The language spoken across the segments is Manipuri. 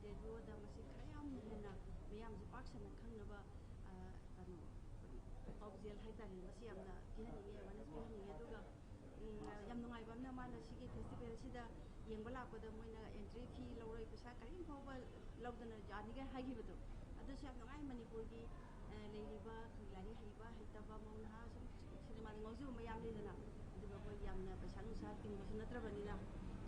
ꯔꯦꯗꯤꯑꯣꯗ ꯃꯁꯤ ꯈꯔ ꯌꯥꯝ ꯍꯦꯟꯅ ꯃꯤꯌꯥꯝꯁꯦ ꯄꯥꯛ ꯁꯟꯅ ꯈꯪꯅꯕ ꯀꯩꯅꯣ ꯄꯥꯎꯖꯦꯜ ꯍꯥꯏꯇꯥꯔꯦ ꯃꯁꯤ ꯌꯥꯝꯅ ꯄꯤꯍꯟꯅꯤꯡꯉꯦ ꯑꯦꯋꯥꯔꯅꯦꯁ ꯄꯤꯍꯟꯅꯤꯡꯉꯦ ꯑꯗꯨꯒ ꯌꯥꯝ ꯅꯨꯡꯉꯥꯏꯕ ꯑꯃꯅ ꯃꯥꯅ ꯁꯤꯒꯤ ꯐꯦꯁꯇꯤꯚꯦꯜꯁꯤꯗ ꯌꯦꯡꯕ ꯂꯥꯛꯄꯗ ꯃꯣꯏꯅ ꯑꯦꯟꯇ꯭ꯔꯤ ꯐꯤ ꯂꯧꯔꯣꯏ ꯄꯩꯁꯥ ꯀꯔꯤꯝ ꯐꯥꯎꯕ ꯂꯧꯗꯅ ꯌꯥꯅꯤꯒ ꯍꯥꯏꯈꯤꯕꯗꯣ ꯑꯗꯨꯁꯨ ꯌꯥꯝ ꯅꯨꯡꯉꯥꯏ ꯃꯅꯤꯄꯨꯔꯒꯤ ꯂꯩꯔꯤꯕ ꯂꯥꯏꯔꯤꯛ ꯍꯩꯕ ꯍꯩꯇꯕ ꯃꯧ ꯅꯍꯥ ꯁꯨꯝ ꯁꯤꯅꯦꯃꯥꯗ ꯉꯥꯎꯖꯕ ꯃꯌꯥꯝ ꯂꯩꯗꯅ ꯑꯗꯨꯒ ꯑꯩꯈꯣꯏ ꯌꯥꯝꯅ ꯄꯩꯁꯥ ꯅꯨꯡꯁꯥ ꯇꯤꯡꯕꯁꯨ ꯅꯠꯇ꯭ꯔꯕꯅꯤꯅ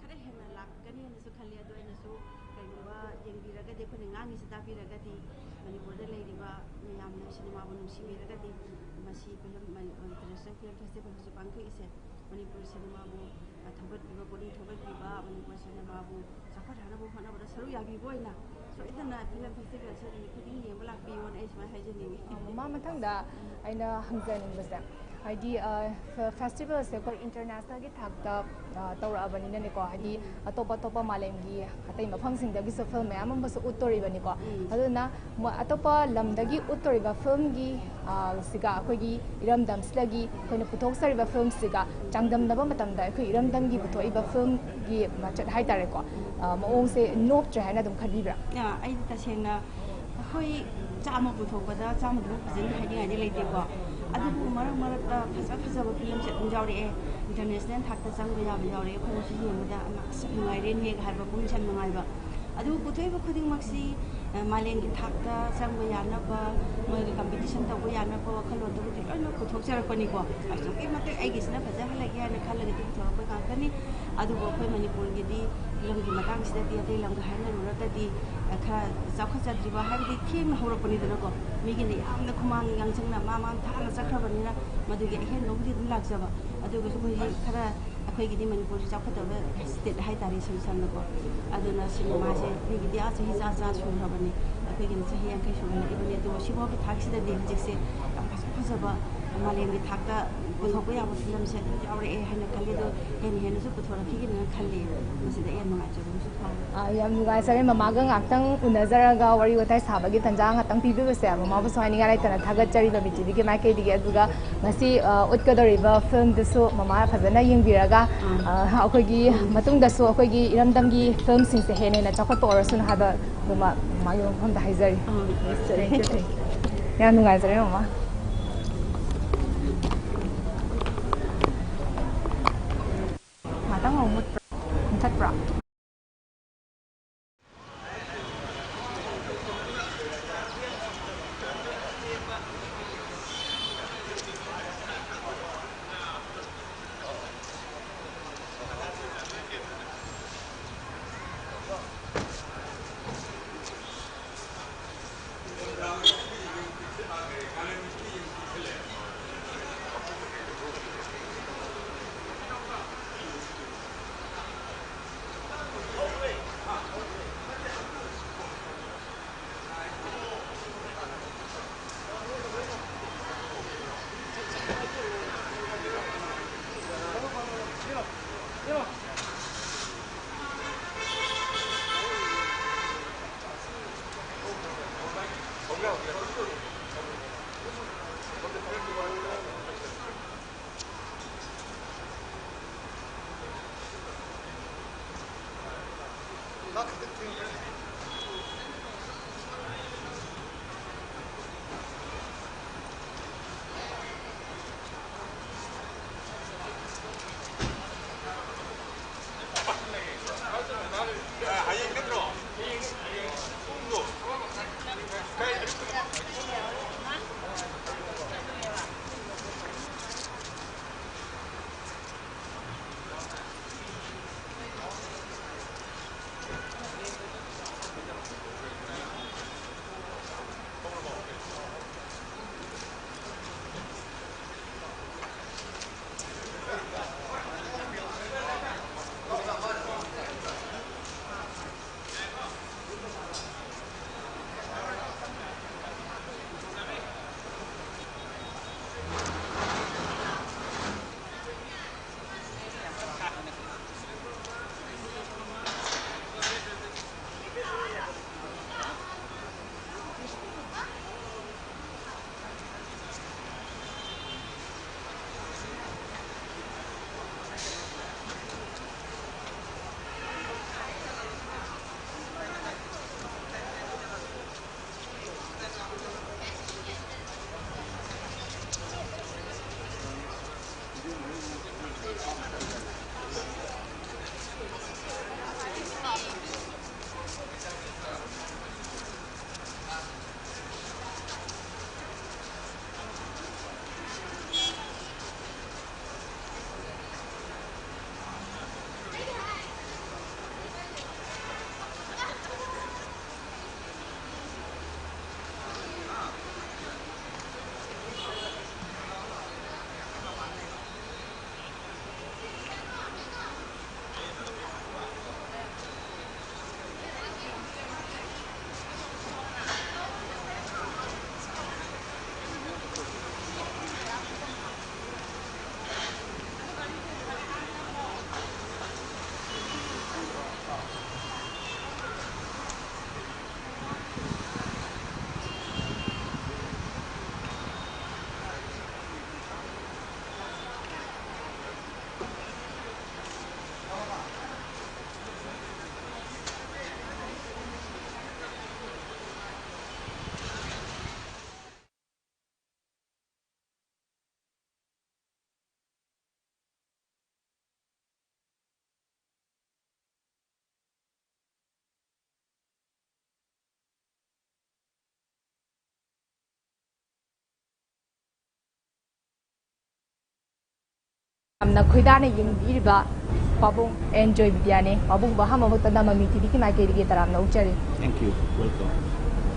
ꯈꯔ ꯍꯦꯟꯅ ꯂꯥꯛꯀꯅꯤꯅꯁꯨ ꯈꯜꯂꯤ ꯑꯗꯣ ꯑꯩꯅꯁꯨ ꯀꯩꯒꯨꯝꯕ ꯌꯦꯡꯕꯤꯔꯒꯗꯤ ꯑꯩꯈꯣꯏꯅ ꯉꯥꯡꯉꯤꯁꯤ ꯇꯥꯕꯤꯔꯒꯗꯤ ꯃꯅꯤꯄꯨꯔꯗ ꯂꯩꯔꯤꯕ ꯃꯌꯥꯝꯅ ꯁꯤꯅꯦꯃꯥꯕꯨ ꯅꯨꯡꯁꯤꯕꯤꯔꯒꯗꯤ ꯃꯁꯤ ꯐꯤꯂꯝ ꯏꯟꯇꯔꯅꯦꯁꯅꯦꯜ ꯐꯤꯂꯝ ꯐꯦꯁꯇꯤꯚꯦꯜ ꯍꯧꯖꯤꯛ ꯄꯥꯡꯊꯣꯛꯏꯁꯦ ꯃꯅꯤꯄꯨꯔ ꯁꯤꯅꯦꯃꯥꯕꯨ ꯊꯧꯒꯠꯄꯤꯕ ꯄꯨꯛꯅꯤꯡ ꯊꯧꯒꯠꯄꯤꯕ ꯃꯅꯤꯄꯨꯔ ꯁꯤꯅꯦꯃꯥꯕꯨ ꯆꯥꯎꯈꯠꯍꯟꯅꯕ ꯍꯣꯠꯅꯕꯗ ꯁꯔꯨꯛ ꯌꯥꯕꯤꯕ ꯑꯣꯏꯅ ꯁꯣꯏꯗꯅ ꯐꯤꯂꯝ ꯐꯦꯁꯇꯤꯚꯦꯜꯁꯦ ꯅꯨꯃꯤꯠ ꯈꯨꯗꯤꯡ ꯌꯦꯡꯕ ꯂꯥꯛꯄꯤꯌꯣꯅ ꯑꯩ ꯁꯨꯃꯥꯏꯅ ꯍꯥꯏꯖꯅꯤꯡꯉꯤ ꯃꯃꯥ ꯃꯊꯪꯗ ꯑꯩꯅ ꯍꯪꯖꯅꯤꯡꯕꯁꯦ ꯍꯥꯏꯗꯤ ꯐꯦꯁꯇꯤꯚꯦꯜꯁꯦ ꯑꯩꯈꯣꯏ ꯏꯟꯇꯔꯅꯦꯁꯅꯦꯜꯒꯤ ꯊꯥꯛꯇ ꯇꯧꯔꯛꯑꯕꯅꯤꯅꯅꯦꯀꯣ ꯍꯥꯏꯗꯤ ꯑꯇꯣꯞꯄ ꯃꯥꯂꯦꯝꯒꯤ ꯑꯇꯩ ꯃꯐꯝꯁꯤꯡꯗꯒꯤꯁꯨ ꯐꯤꯜꯝ ꯃꯌꯥꯝ ꯑꯃꯁꯨ ꯎꯠꯇꯣꯔꯤꯕꯅꯤꯀꯣ ꯑꯗꯨꯅ ꯑꯇꯣꯞꯄ ꯂꯝꯗꯒꯤ ꯎꯠꯇꯣꯔꯤꯕ ꯐꯤꯜꯝꯒꯤ ꯁꯤꯒ ꯑꯩꯈꯣꯏꯒꯤ ꯏꯔꯝꯗꯝꯁꯤꯗꯒꯤ ꯑꯩꯈꯣꯏꯅ ꯄꯨꯊꯣꯛꯆꯔꯤꯕ ꯐꯤꯜꯝꯁꯤꯒ ꯆꯥꯡꯗꯝꯅꯕ ꯃꯇꯝꯗ ꯑꯩꯈꯣꯏ ꯏꯔꯝꯗꯝꯒꯤ ꯄꯨꯊꯣꯛꯏꯕ ꯐꯤꯜꯝꯒꯤ ꯃꯆꯠ ꯍꯥꯏꯇꯥꯔꯦꯀꯣ ꯃꯑꯣꯡꯁꯦ ꯅꯣꯞꯇ꯭ꯔꯦ ꯍꯥꯏꯅ ꯑꯗꯨꯝ ꯈꯟꯕꯤꯕ꯭ꯔꯥ? ꯑꯩꯗꯤ ꯇꯁꯦꯡꯅ ꯑꯩꯈꯣꯏ ꯆꯥꯝꯃ ꯄꯨꯊꯣꯛꯄꯗ ꯆꯥꯝꯃꯗꯨꯃꯛ ꯐꯖꯅ ꯍꯥꯏꯅꯤꯡꯉꯥꯏꯗꯤ ꯂꯩꯇꯦꯀꯣ ꯑꯗꯨꯕꯨ ꯃꯔꯛ ꯃꯔꯛꯇ ꯐꯖꯕ ꯐꯤꯂꯝꯁꯦ ꯑꯗꯨꯝ ꯌꯥꯎꯔꯛꯑꯦ ꯏꯟꯇꯔꯅꯦꯁꯅꯦꯜ ꯊꯥꯛꯇ ꯆꯪꯕ ꯌꯥꯕ ꯌꯥꯎꯔꯛꯑꯦ ꯑꯩꯈꯣꯏꯅꯁꯨ ꯌꯦꯡꯕꯗ ꯑꯁ ꯅꯨꯡꯉꯥꯏꯔꯦꯅꯦ ꯍꯥꯏꯕ ꯄꯨꯛꯅꯤꯡ ꯌꯥꯝ ꯅꯨꯡꯉꯥꯏꯕ ꯑꯗꯨꯕꯨ ꯄꯨꯊꯣꯛꯏꯕ ꯈꯨꯗꯤꯡꯃꯛꯁꯤ ꯃꯥꯂꯦꯝꯒꯤ ꯊꯥꯛꯇ ꯆꯪꯕ ꯌꯥꯅꯕ ꯃꯣꯏꯒꯤ ꯀꯝꯄꯤꯇꯤꯁꯟ ꯇꯧꯕ ꯌꯥꯅꯕ ꯋꯥꯈꯜꯂꯣꯟꯗꯕꯨꯗꯤ ꯂꯣꯏꯅꯃꯛ ꯄꯨꯊꯣꯛꯆꯔꯛꯄꯅꯤꯀꯣ ꯑꯁꯨꯛꯀꯤ ꯃꯇꯤꯛ ꯑꯩꯒꯤꯁꯤꯅ ꯐꯖꯍꯜꯂꯒꯦ ꯍꯥꯏꯅ ꯈꯜꯂꯒꯗꯤ ꯄꯨꯊꯣꯔꯛꯄ ꯉꯥꯛꯇꯅꯤ ꯑꯗꯨꯕꯨ ꯑꯩꯈꯣꯏ ꯃꯅꯤꯄꯨꯔꯒꯤꯗꯤ ꯐꯤꯂꯝꯒꯤ ꯃꯇꯥꯡꯁꯤꯗꯗꯤ ꯑꯇꯩ ꯂꯝꯒ ꯍꯥꯏꯅꯔꯨꯔꯒꯗꯤ ꯈꯔ ꯆꯥꯎꯈꯠꯆꯗ꯭ꯔꯤꯕ ꯍꯥꯏꯕꯗꯤ ꯊꯦꯡꯅ ꯍꯧꯔꯛꯄꯅꯤꯗꯅꯀꯣ ꯃꯤꯒꯤꯅ ꯌꯥꯝꯅ ꯈꯨꯃꯥꯡ ꯌꯥꯡꯁꯪꯅ ꯃꯥꯡ ꯊꯥꯅ ꯆꯠꯈ꯭ꯔꯕꯅꯤꯅ ꯃꯗꯨꯒꯤ ꯑꯍꯦꯟꯕꯕꯨꯗꯤ ꯑꯗꯨꯝ ꯂꯥꯛꯆꯕ ꯑꯗꯨꯒꯁꯨ ꯑꯩꯈꯣꯏꯒꯤ ꯈꯔ ꯑꯩꯈꯣꯏꯒꯤꯗꯤ ꯃꯅꯤꯄꯨꯔꯁꯤ ꯆꯥꯎꯈꯠꯇꯕ ꯁ꯭ꯇꯦꯠ ꯍꯥꯏꯇꯥꯔꯦ ꯏꯁꯝ ꯁꯝꯅꯀꯣ ꯑꯗꯨꯅ ꯁꯤꯅꯦꯃꯥꯁꯦ ꯃꯤꯒꯤꯗꯤ ꯆꯍꯤ ꯆꯥ ꯁꯨꯈ꯭ꯔꯕꯅꯤ ꯑꯩꯈꯣꯏꯒꯤꯅ ꯆꯍꯤ 50 ꯁꯨꯍꯜꯂꯛꯏꯕꯅꯤ ꯑꯗꯨꯒ ꯁꯤꯐꯥꯎꯒꯤ ꯊꯥꯛꯁꯤꯗꯗꯤ ꯍꯧꯖꯤꯛꯁꯦ ꯌꯥꯝ ꯐꯖꯕ ꯃꯥꯂꯦꯝꯒꯤ ꯊꯥꯛꯇ ꯄꯨꯊꯣꯛꯄ ꯌꯥꯕ ꯐꯤꯂꯝꯁꯦ ꯑꯗꯨꯝ ꯌꯥꯎꯔꯛꯑꯦ ꯍꯥꯏꯅ ꯈꯜꯂꯤ ꯑꯗꯣ ꯍꯦꯟꯅꯁꯨ ꯄꯨꯊꯣꯔꯛꯈꯤꯒꯦꯅ ꯈꯜꯂꯤ ꯃꯁꯤꯗ ꯌꯥꯝ ꯅꯨꯡꯉꯥꯏꯖꯕ ꯑꯃꯁꯨ ꯐꯥꯎꯏ ꯌꯥꯝ ꯅꯨꯡꯉꯥꯏꯖꯔꯦ ꯃꯃꯥꯒ ꯉꯥꯛꯇꯪ ꯎꯅꯖꯔꯒ ꯋꯥꯔꯤ ꯋꯥꯇꯥꯏ ꯁꯥꯕꯒꯤ ꯇꯟꯖꯥ ꯉꯥꯛꯇꯪ ꯄꯤꯕꯤꯕꯁꯦ ꯃꯃꯥꯕꯨꯁꯨ ꯍꯥꯏꯅꯤꯡꯉꯥꯏ ꯂꯩꯇꯅ ꯊꯥꯒꯠꯆꯔꯤ ꯃꯃꯤꯇꯤꯚꯤꯒꯤ ꯃꯥꯏꯀꯩꯗꯒꯤ ꯑꯗꯨꯒ ꯉꯁꯤ ꯎꯠꯀꯗꯧꯔꯤꯕ ꯐꯤल्मꯗꯨꯁꯨ ꯃꯃꯥ ꯐꯖꯅ ꯌꯦꯡꯕꯤꯔꯒ ꯑꯩꯈꯣꯏꯒꯤ ꯃꯇꯨꯡꯗꯁꯨ ꯑꯩꯈꯣꯏꯒꯤ ꯏꯔꯝꯗꯝꯒꯤ ꯐꯤल्मꯁꯤꯡꯁꯦ ꯍꯦꯟꯅ ꯆꯥꯎꯈꯠꯄ ꯑꯣꯏꯔꯁꯨꯅ ꯍꯥꯏꯕꯗꯨꯃ ꯃꯥꯒꯤ ꯃꯐꯝꯗ ꯍꯥꯏꯖꯔꯤ ꯌꯥꯝ ꯅꯨꯡꯉꯥꯏꯖꯔꯦ ꯃꯃꯥ ꯉꯥꯛꯇꯪ ꯑꯃꯨꯛ ꯃꯨꯠꯊꯠꯄ꯭ꯔꯥ amna khoidane yingiriba pabung enjoy bidiane pabung bahama botana mami tv ki maike dige taramna uchari Thank you. Welcome.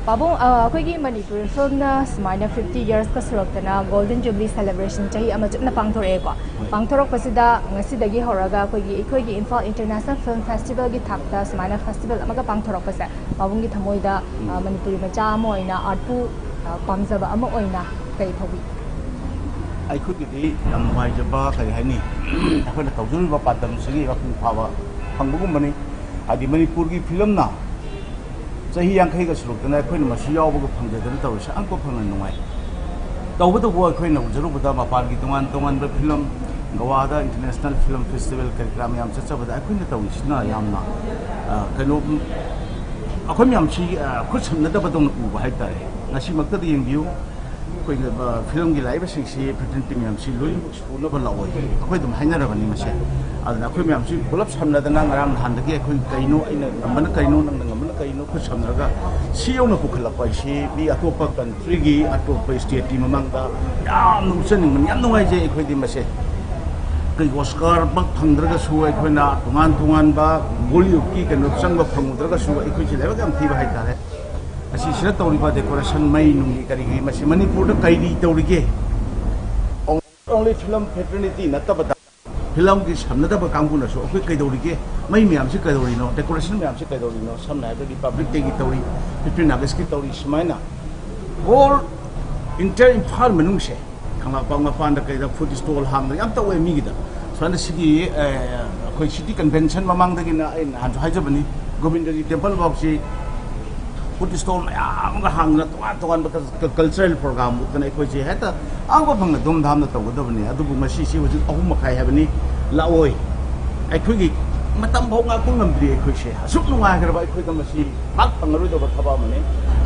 pabung akoigi manipur film na smaina 50 years ka suraktana golden jubilee celebration chahi ama chna pangthore ko pangthorok pasida ngasi dagi horaga akoigi Imphal International Film Festival gi thakta smaina festival amaga pangthorok pasa pabung gi thamoida manipuri macha moina artpu pamjaba ama oina kai thobi I could get a my jabba. I need when the thousand of Patam Sri of Pava, Hangumani, at the Manipuri film now. So he young Hagas looked and I couldn't machine over the Tawsh, Uncle Panaway. Over the world, Queen of Jerubama Party, the one the film, Gawada International Film Festival, Kalamiam, but I couldn't tell which now I am now. Canope Akomiamchi, Kucham, the Dabadon Ubaita, Nashimakta in view. Film की लाइव सिंसी प्रेजेंटिंग में हमसी लोई स्कूल में बलाओ है कोई तुम हाइना रबनी मशे अदना कोई में हमसी बुलाप सामने दना गराम हांड के कोई कईनो इन मन कईनो नंग मन कईनो कुछ सामने का सीओ न पुखला पाइसी भी अतोपा कंट्री की अतोपा स्टेट टीम मंगा याम नुसन मन याम नुआई जे कोई दी मशे कोई ऑस्कर बक फंगदर का शो है कोई ना तुमान बा बॉलीवुड की कनो संग बक फंगदर का शो है कोई चले बक हम थी भाई तारे असी सिर तौरीबा डेकोरेशन मई नुंगी करी मसी मणिपुर कई तौरीगे ओनली फिल्म फेटर्निटी नतबदा फिल्म की सामनदब कांगुनसो अखोय कईदौरीगे मई म्याम से कईदौरीनो डेकोरेशन म्याम से कईदौरीनो समना है रिपब्लिक डे की तौरी 15 अगस्त की तौरी समाइना होल इंटर इम्फाल मनुंग से खांगा पांगा पांदा कईदा फूड स्टॉल हांग याम तौवे मीगिदा सोना सिटी अखोय सिटी कन्वेंशन ममांगदगिना इन हाजो हाजबनी Govindji temple boxy food stall मैं हांगना तोान कल्चरल प्रोग्राम अखोई है आंग फंग धूमधाम तौगदबनी हूँ अहम मखाई है लाओई अखोई ngambri अखोई असुक नुगाग्रब अखोई पाक फंगरोदब थबामने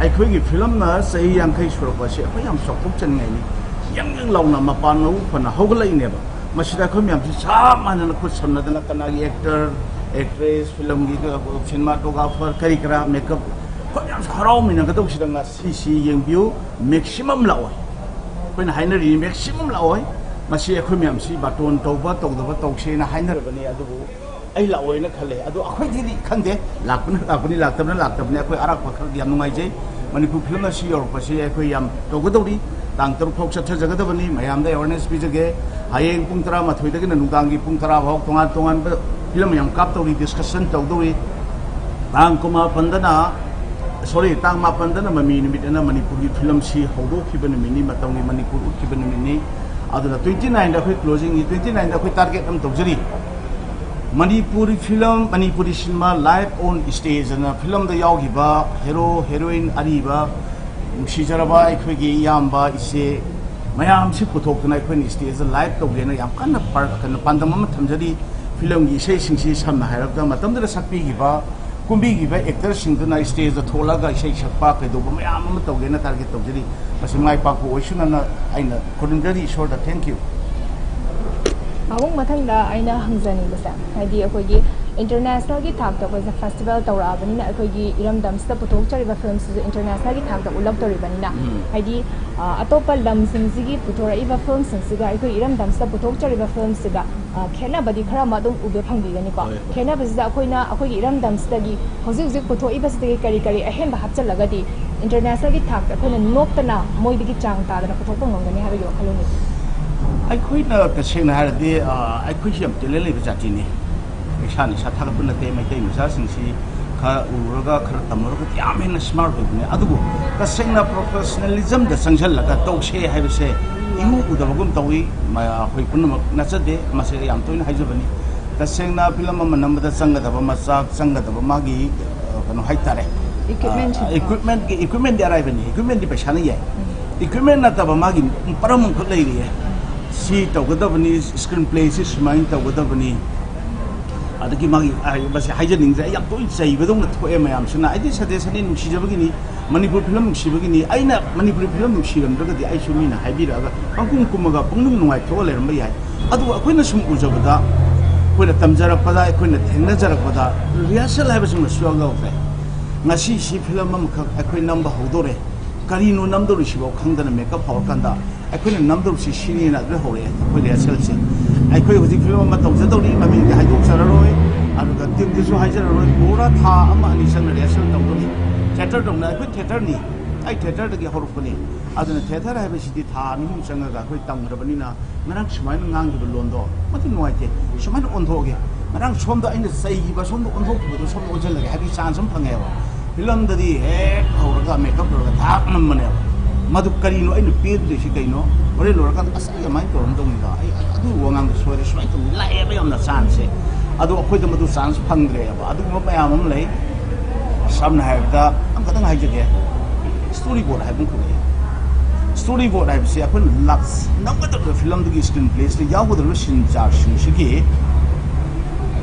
अखोई फिल्म सही यांखई सुरपसे अखोई याम चौथोचनगाई यंग लाउना मपान मऊ फना हौगलाइनेब मसिदा अखोई म्याम साब मानना खुद समनदना कनागी एक्टर एक्ट्रेस फिल्म की सिनेमाटोग्राफर करी करा मेकअप हराव मीनगदौसीदंगा सीसी येंबियो मैक्सिमम लाओय कोइना हाइनरी मैक्सिमम लाओय मसी अखोई म्यामसी बाटोन तौबा तौदबा तौसेना हाइनरबनी अदुबु आई लाओयना खले अदु अखोइदि खंदे लाकपनि लाक्तबने अखोई अराक पखर याम नुंगाइजे मणिपुर फिल्म असी योरपसे अखोई याम तौगदौरी तांग तरुक फौक चथजगदबनी मयामदा अवेयरनेस पिजगे हायेंग पुंग 13 दगिना नुदांगी पुंग 10 फाउ तोंगान फिल्म याम कापतौरी डिस्कशन तौदौरी तांग कुमा पंदना sorry tang mapandana mami nimit na manipuri film si hodo khiban mini matawni manipur khiban mini aduna 29 da khoi closing 29 da khoi target am tawjari manipuri film manipuri cinema live on stage na film da yagiba hero heroine ariba sijaraba khoi gi yamba ise mayam si puthokna khoi stage live tawgena yam kanna par kan pandam ma thamjari film gi sei singsi samna hairabda matam da sakpi giba Kunbi की एक्टर सिंह स्टेज थोलगा इसे सकपा कईदब मैम तौगेना टारगेट तौजरी माई पाकू ओइसुना खुरुमजरी ईश्वर thank you Mabung mathangda aina hangzani basa hadi akogi international gi thakta ko festival tawrabani na akogi iramdam sta puthok chariba films international gi thakta ulak toribani na hadi atopa lam singsi puthora iba films singsiga akoi iramdam sta puthok chariba films siga khena badi khara madum ube phangbi gani ko khena bazida akoina akogi iramdam sta gi hoji hoji putho iba sta kari kari ahem ba hapchalaga di international gi thakta akoina noktana moidi gi chang ta dana puthok ngongani habi wakhaloni अखोई तसेंना हारदि अखोई हम तेलेले जातिनि इसानि साथाग पुनते मैतै मसा सिंसी खा उरगा खर तमरगा याम हेन स्मार्ट होबने अदुबु तसेंना प्रोफेशनलिज्म द संजलगा तौसे हाइबसे इमु उदबगुम तौई मा अखोई पुनम नचदे मासे याम तोइन हाइजबनि तसेंना फिल्म म नंबदा संगदब मसा संगदब मागी कनो हाइतारे इक्विपमेंट दि अराइबनि इक्विपमेंट दि पैसा नै इक्विपमेंट नतब मागी परम खुद लैरि सी तौगदबनी स्क्रीन प्ले से सुमाइन तौगदबनी अदगी मागी बस हाइजनिंग याम तोइ चैबदों थोए मयाम सुना आइदि सजेशन नुसिजबगिनी मणिपुर फिल्म नुसिबगिनी आइना मणिपुर फिल्म नुसिरमद्रगदि आइ सुमिना हाइबिरागा पंकुम कुमगा पंगुम नुंगाइ थो लेरम याय अदु अखोइना सुम उजबदा अखोइना तमजरपदा अखोइना थेंगनजरपदा रिहर्सल हाइबसुम सुवागौते ngasi si film am अखोइ नंबर हौदोरे करीनो नंदोरि सिबो खंगदना मेकअप हौरकांदा अखोइना नंदोर सि सिनी ना दे हौरे अखोइ रिहर्सल से ꯑꯩꯈꯣꯏ ꯍꯧꯖꯤꯛ ꯐꯤꯂꯝ ꯑꯃ ꯇꯧꯖꯗꯧꯔꯤ ꯃꯃꯤꯡꯗꯤ ꯍꯥꯏꯗꯣꯛꯆꯔꯔꯣꯏ ꯑꯗꯨꯒ ꯇꯤꯝꯗꯨꯁꯨ ꯍꯥꯏꯖꯔꯔꯣꯏ ꯄꯨꯔꯥ ꯊꯥ ꯑꯃ ꯑꯅꯤ ꯆꯪꯅ ꯔꯤꯍꯔꯁꯦꯜ ꯇꯧꯒꯅꯤ ꯊꯤꯌꯦꯇꯔꯗꯧꯅ ꯑꯩꯈꯣꯏ ꯊꯤꯌꯦꯇꯔꯅꯤ ꯑꯩ ꯊꯤꯌꯦꯇꯔꯗꯒꯤ ꯍꯧꯔꯛꯄꯅꯤ ꯑꯗꯨꯅ ꯊꯤꯌꯦꯇꯔ ꯍꯥꯏꯕꯁꯤꯗꯤ ꯊꯥ ꯑꯅꯤ ꯑꯍꯨꯝ ꯆꯪꯉꯒ ꯑꯩꯈꯣꯏ ꯇꯝꯈ꯭ꯔꯕꯅꯤꯅ ꯉꯔꯥꯡ ꯁꯨꯃꯥꯏꯅ ꯉꯥꯡꯈꯤꯕ ꯂꯣꯟꯗꯣ ꯃꯗꯨ ꯅꯨꯡꯉꯥꯏꯇꯦ ꯁꯨꯃꯥꯏꯅ ꯑꯣꯟꯊꯣꯛꯑꯒꯦ ꯉꯔꯥꯡ ꯁꯣꯝꯗ ꯑꯩꯅ ꯆꯩꯈꯤꯕ ꯁꯣꯝꯗ ꯑꯣꯟꯊꯣꯛꯈꯤꯕꯗꯣ ꯁꯣꯝꯗ ꯑꯣꯟꯁꯤꯜꯂꯒꯦ ꯍꯥꯏꯕꯒꯤ ꯆꯥꯟꯁ ꯑꯃ ꯐꯪꯉꯦꯕ ꯐꯤꯂꯝꯗꯗꯤ ꯍꯦꯛ ꯍꯧꯔꯒ ꯃꯦꯀꯞ ꯂꯣꯏꯔꯒ ꯊꯥꯛ ꯅꯝꯕꯅꯦꯕ ꯃꯗꯨ ꯀꯔꯤꯅꯣ ꯑꯩꯅ ꯄꯤꯗ꯭ꯔꯤꯁꯤ ꯀꯩꯅꯣ ꯍꯣꯔꯦꯟ ꯂꯣꯏꯔꯀꯥꯟꯗ ꯑꯁ ꯑꯩ ꯑꯗꯨꯃꯥꯏꯅ ꯇꯧꯔꯝꯗꯧꯅꯤꯗ ꯑꯩ ꯑꯗꯨ ꯋꯥꯉꯥꯡꯗꯣ ꯁꯣꯏꯔꯦ ꯁꯨꯃꯥꯏꯅ ꯇꯧꯅꯤ ꯂꯥꯛꯑꯦꯕ ꯌꯥꯝꯅ ꯆꯥꯟꯁꯁꯦ ꯑꯗꯣ ꯑꯩꯈꯣꯏꯗ ꯃꯗꯨ ꯆꯥꯟꯁ ꯐꯪꯗ꯭ꯔꯦꯕ ꯑꯗꯨꯒꯨꯝꯕ ꯃꯌꯥꯝ ꯑꯃ ꯂꯩ ꯁꯝꯅ ꯍꯥꯏꯔꯕꯗ ꯑꯃꯈꯛꯇꯪ ꯍꯥꯏꯖꯒꯦ ꯁ꯭ꯇꯣꯔꯤ ꯕꯣꯔꯗ ꯍꯥꯏꯕ ꯑꯃꯈꯛ ꯂꯩ ꯁ꯭ꯇꯣꯔꯤ ꯕꯣꯔꯗ ꯍꯥꯏꯕꯁꯤ ꯑꯩꯈꯣꯏꯅ ꯅꯝꯒꯗꯧꯔꯤꯕ ꯐꯤꯂꯝꯗꯨꯒꯤ ꯁ꯭ꯀ꯭ꯔꯤꯟ ꯄ꯭ꯂꯦꯁꯤꯗ ꯌꯥꯎꯒꯗꯧꯔꯤꯕ ꯁꯤꯟ ꯆꯥꯔꯖꯁꯤꯡꯁꯤꯒꯤ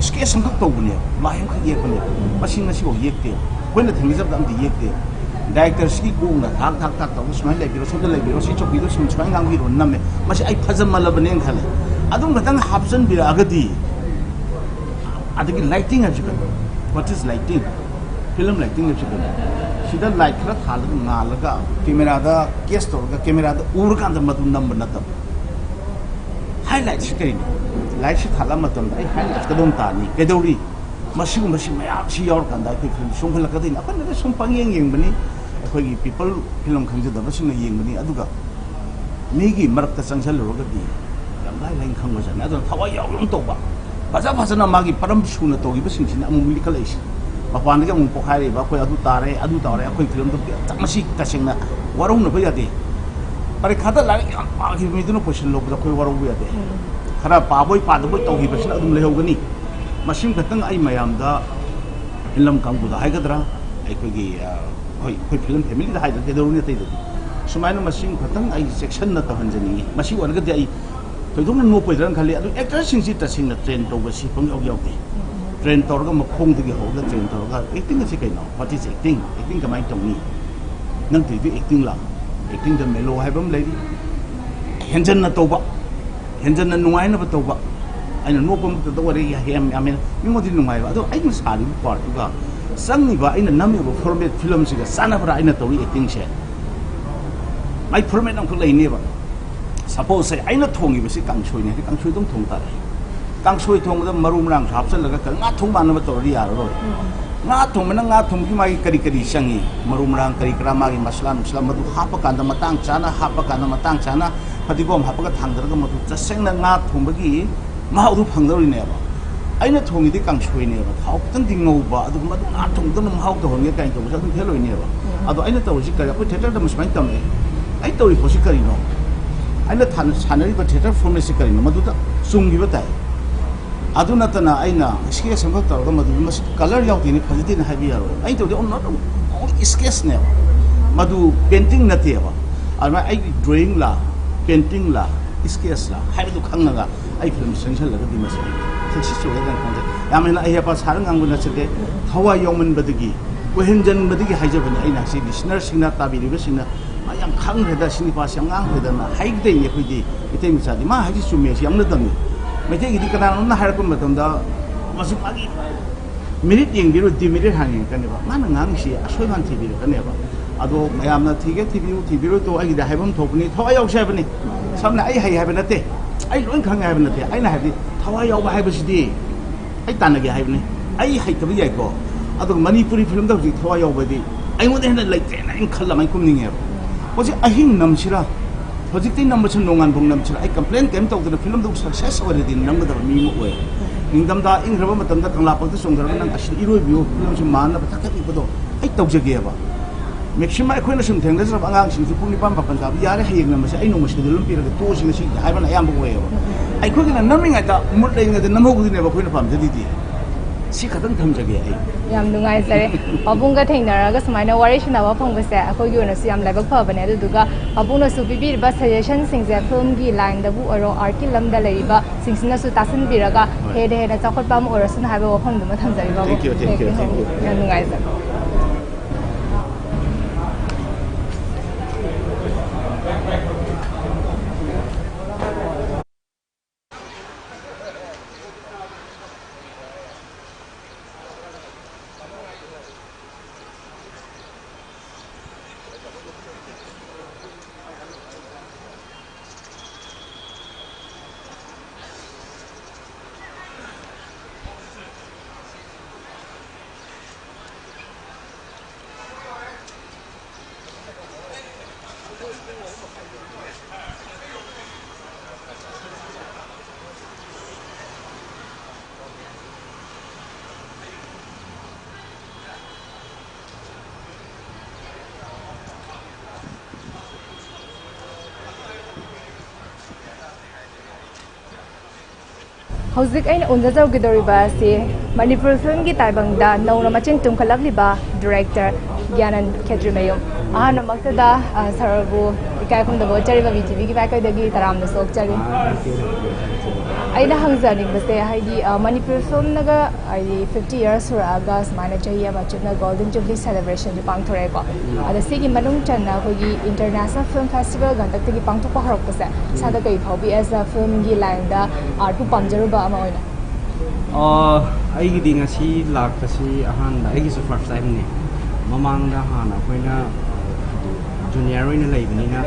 ꯁ꯭ꯀꯦꯠꯁ ꯑꯃꯈꯛ ꯇꯧꯕꯅꯦꯕ ꯂꯥꯏ ꯑꯃꯈꯛ ꯌꯦꯛꯄꯅꯦꯕ ꯃꯁꯤ ꯉꯁꯤꯐꯥꯎ ꯌꯦꯛꯇꯦꯕ ꯑꯩꯈꯣꯏꯅ ꯊꯦꯡꯅꯖꯕꯗ ꯑꯝꯇ ꯌꯦꯛꯇꯦꯕ ꯗꯥꯏꯔꯦꯛꯇꯔꯁꯤꯒꯤ ꯀꯣꯛꯅ ꯊꯥꯛ ꯊꯥꯛ ꯊꯥꯛ ꯇꯧꯔꯒ ꯁꯨꯃꯥꯏꯅ ꯂꯩꯕꯤꯔꯣ ꯁꯤꯗ ꯂꯩꯕꯤꯔꯣ ꯁꯤ ꯆꯧꯀꯤꯗꯣ ꯁꯨꯃꯥꯏꯅ ꯉꯥꯡꯕꯤꯔꯣ ꯅꯝꯃꯦ ꯃꯁꯤ ꯑꯩ ꯐꯖꯃꯜꯂꯕꯅꯦꯅ ꯈꯜꯂꯦ ꯑꯗꯨꯝ ꯈꯛꯇꯪ ꯍꯥꯞꯆꯤꯟꯕꯤꯔꯛꯑꯒꯗꯤ ꯑꯗꯒꯤ ꯂꯥꯏꯇꯤꯡ ꯍꯥꯏꯕꯁꯤ ꯀꯩꯅꯣ ꯋꯥꯠ ꯏꯁ ꯂꯥꯏꯇꯤꯡ ꯐꯤꯂꯝ ꯂꯥꯏꯇꯤꯡ ꯍꯥꯏꯕꯁꯤ ꯀꯩꯅꯣ ꯁꯤꯗ ꯂꯥꯏꯠ ꯈꯔ ꯊꯥꯜꯂꯒ ꯉꯥꯜꯂꯒ ꯀꯦꯃꯦꯔꯥꯗ ꯀꯦꯁ ꯇꯧꯔꯒ ꯀꯦꯃꯦꯔꯥꯗ ꯎꯔꯀꯥꯟꯗ ꯃꯗꯨ ꯅꯝꯕ ꯅꯠꯇꯕ ꯍꯥꯏꯂꯥꯏꯠꯁꯤ ꯀꯔꯤꯅꯣ ꯂꯥꯏꯠꯁꯤ ꯊꯥꯜꯂ ꯃꯇꯝꯗ ꯑꯩ ꯍꯥꯏꯂꯥꯏꯠ ꯀꯗꯣꯝ ꯇꯥꯅꯤ ꯀꯩꯗꯧꯔꯤ ꯃꯁꯤꯒꯨꯝꯕꯁꯤ ꯃꯌꯥꯝꯁꯤ ꯌꯥꯎꯔꯀꯥꯟꯗ ꯑꯩꯈꯣꯏ ꯐꯤꯂꯝ ꯆꯣꯡꯈꯠꯂꯛꯀꯗꯣꯏꯅꯤ ꯑꯩꯈꯣꯏꯅ ꯁꯨꯝ ꯄꯪꯌꯦꯡ ꯌꯦꯡꯕꯅꯤ ꯑꯩꯈꯣꯏꯒꯤ ꯄꯤꯄꯜ ꯐꯤꯂꯝ ꯈꯪꯖꯗꯕꯁꯤꯡꯅ ꯌꯦꯡꯕꯅꯤ ꯑꯗꯨꯒ ꯃꯤꯒꯤ ꯃꯔꯛꯇ ꯆꯪꯁꯤꯜꯂꯨꯔꯒꯗꯤ ꯌꯥꯝ ꯂꯥꯏ ꯂꯥꯏꯅ ꯈꯪꯕꯖꯥꯠꯅꯤ ꯑꯗꯨꯅ ꯊꯋꯥꯏ ꯌꯥꯎꯅ ꯇꯧꯕ ꯐꯖꯅ ꯃꯥꯒꯤ ꯄꯔꯝ ꯁꯨꯅ ꯇꯧꯈꯤꯕꯁꯤꯡꯁꯤꯅ ꯑꯃꯨꯛ ꯂꯤꯈꯠꯂꯛꯏꯁꯤ ꯃꯄꯥꯟꯗꯒꯤ ꯑꯃꯨꯛ ꯄꯣꯛꯈꯥꯏꯔꯛꯏꯕ ꯑꯩꯈꯣꯏ ꯑꯗꯨ ꯇꯥꯔꯦ ꯑꯗꯨ ꯇꯧꯔꯦ ꯑꯩꯈꯣꯏ ꯐꯤꯂꯝꯗꯨ ꯃꯁꯤ ꯇꯁꯦꯡꯅ ꯋꯥꯔꯧꯅꯕ ꯌꯥꯗꯦ ꯄꯔꯤꯈꯥꯗ ꯂꯥꯏꯔꯤꯛ ꯌꯥꯝ ꯄꯥꯈꯤꯕ ꯃꯤꯗꯨꯅ ꯀꯣꯏꯁꯟ ꯂꯧꯕꯗ ꯑꯩꯈꯣꯏ ꯋꯥꯔꯧꯕ ꯌꯥꯗꯦ ꯈꯔ ꯄꯥꯕꯣꯏ ꯄꯥꯗꯕꯣꯏ ꯇꯧꯈꯤꯕꯁꯤꯅ ꯑꯗꯨꯝ ꯂꯩꯍꯧꯒꯅꯤ ꯃꯁꯤꯡ ꯈꯛꯇꯪ ꯑꯩ ꯃꯌꯥꯝꯗ ꯐꯤꯂꯝ ꯀꯥꯡꯕꯨꯗ ꯍꯥꯏꯒꯗ꯭ꯔꯥ ꯑꯩꯈꯣꯏꯒꯤ ꯍꯣꯏ ꯑꯩꯈꯣꯏ ꯐꯤꯂꯝ ꯐꯦꯃꯤꯂꯤꯗ ꯍꯥꯏꯗ꯭ꯔꯥ ꯀꯩꯗꯧꯔꯨꯅꯤ ꯑꯇꯩꯗꯗꯤ ꯁꯨꯃꯥꯏꯅ ꯃꯁꯤꯡ ꯈꯛꯇꯪ ꯑꯩ ꯆꯦꯛꯁꯤꯟꯅ ꯇꯧꯍꯟꯖꯅꯤꯡꯉꯤ ꯃꯁꯤ ꯑꯣꯏꯔꯒꯗꯤ ꯑꯩ ꯊꯣꯏꯗꯣꯛꯅ ꯅꯣꯛꯄꯣꯏꯗ꯭ꯔꯅ ꯈꯜꯂꯤ ꯑꯗꯨ ꯑꯦꯛꯇꯔꯁꯤꯡꯁꯤ ꯇꯁꯦꯡꯅ ꯇ꯭ꯔꯦꯟ ꯇꯧꯕꯁꯤ ꯄꯪꯌꯥꯎ ꯌꯥꯎꯗꯦ ट्रेन तौर मखोंगी होगा ट्रेन तौर एक्टिंग से कहीं व्हाट इज एक्टिंग कमाई तौनी नंग तुझे एक्टिंग ला एक्टिंग द मेलो है लेरी हेंजन तौब हेंजन नुआइनब तौब अगर नोपमरे हेम मिंगोदी नुआइब अदो अगर सारी पार्टुगा चंगीब अगर नमीब फॉर्मेट फिल्म से चानब्रा अगर तौरी एक्टिंग से माई फॉर्मेट अमख लेनेब सपोज से अगर थोंगी कांगसोने कांगसोई थोंग तारे कांगसोई थोंगद मरु Marang हापचलगा nga thong manaba tori yaroi nga thong ki magi kari changi maru marang kari kara magi masala nusla madu hapa kanda matang chana padigom hapa ka thangdaraga madu chasengna nga thong bagi mahaudu phangdori ne ba aina thongi di kangsoi ne ba thau tang ding ngau ba adu madu nga thong dam mahau to honge kain to sa theloi ne ba adu aina to si kari ko theater da musmain tam ai to ri ko si kari no aina than sanari ba theater form ne si kari no madu ta sungi ba tai अदु नतना आइना स्केच हम तौर मधु कलर याउतीनी फजदीन हाबी यारो आई तो नॉट ओनली स्केच ने मधु पेंटिंग नतेबा अरमा आई ड्राइंग ला पेंटिंग ला स्केच ला हाइबदु खंगगा आई फिल्म सेंशन लगा दिमा से सक्सेस होगा खंजे यामेना आई हपा सारंग अंगु नचके थवा यौमन बदगी कोहेंजन बदगी हाइजबन आइना से लिसनर सिंगना ताबिरिबे सिंगना मायाम खंगरेदा सिनि पास यांग आंगरेदा हाइगदे ने खुदी इते मिसादि मा हाइजि सुमे से यंगना दंगी मैथेगी कनानोना हारप मागी मिनिट येंबिरो डिमिनिट हांगे कनेबा माना ngangi असोयमान थिबिरो कनेबा अदो मयामना थिबिरो तो आई दा हाइबम थोपनी थवा यावसाबनी सबना आई हाइ हाइबे नते आई लोइन खंगे हाइबे नते आइना हाइबी थवा यावबा हाइबसिदी आई तानगे हाइबनी आई हाइतबि याइको अदो मणिपुरी फिल्म दा हुजि थवा यावबदी आई मोदे हेन लाइटेना इन खल्ला माइ कुमनिंगे होजि अहिंग नमसिरा हजिक्ति नंबर नोंगान बुंग नमचिर आई कंप्लेन केम तौदन फिल्म दु सक्सेस ओरेदि नंगदब मी मो ओय निंगदमदा इंग्रब मतमदा कंगला पक्ति सोंगदरब नंग असिन इरोय बियो फिल्म सि मान न तकति बदो आई तौजगेबा मैक्सिमम अखोइना सुम थेंगदजब अंगांग सिंसु पुंग निपाम पापन का यारे हयेंग नमसे आई नोंग सिदि लुम पिरग तो सिंग सि हाइबन अयाम ओयेबा आई खोगिना नमिंगाइदा मुट लेंगदे नमहोगदिनेबा अखोइना पामजदिदि सी खतन थमजगे आई याम नुंगाइ सरे पाबुंगा थेंगनारागा सुमाइना वारि सनाबा फंगबसे अखोइगी ओनसु याम लाइबक फबने अदुदुगा पाबुंगनसु पिबिरिबा सजेशन सिंगजे फिल्म गी लाइन दबु ओरो आर्टि लमदा लेरिबा सिंगसिनसु तासन बिरगा हेदे हेदे चाखोटपाम ओरसुन हाइबा वफमदुमा थमजरिबा थैंक यू याम नुंगाइ सरे Hauzik aina unjajawgidoriba ase Manipur film gi taibangda nauna machin tumkhalagliba director Gyanan Khetrimayum ahana maktada sarabu ikai khumdabo chariba BTV gi bakai dagi taramna sok chari aina hangjani base haidi Manipur film naga ai 50 years suraga smaina chahi aba chuna golden jubilee celebration ji pangthore ko ada sigi manung channa khogi international film festival gantak tegi pangthokpa horokpase sada kai phaubi as a film gi line da art pu pamjaruba ama oina ꯑꯩꯒꯤꯗꯤ ꯉꯁꯤ ꯂꯥꯛꯄꯁꯤ ꯑꯍꯥꯟꯕ ꯑꯩꯒꯤꯁꯨ ꯐꯥꯔꯁ ꯇꯥꯏꯝꯅꯤ ꯃꯃꯥꯡꯗ ꯍꯥꯟꯅ ꯑꯩꯈꯣꯏꯅ ꯖꯨꯅꯤꯌꯔ ꯑꯣꯏꯅ ꯂꯩꯕꯅꯤꯅ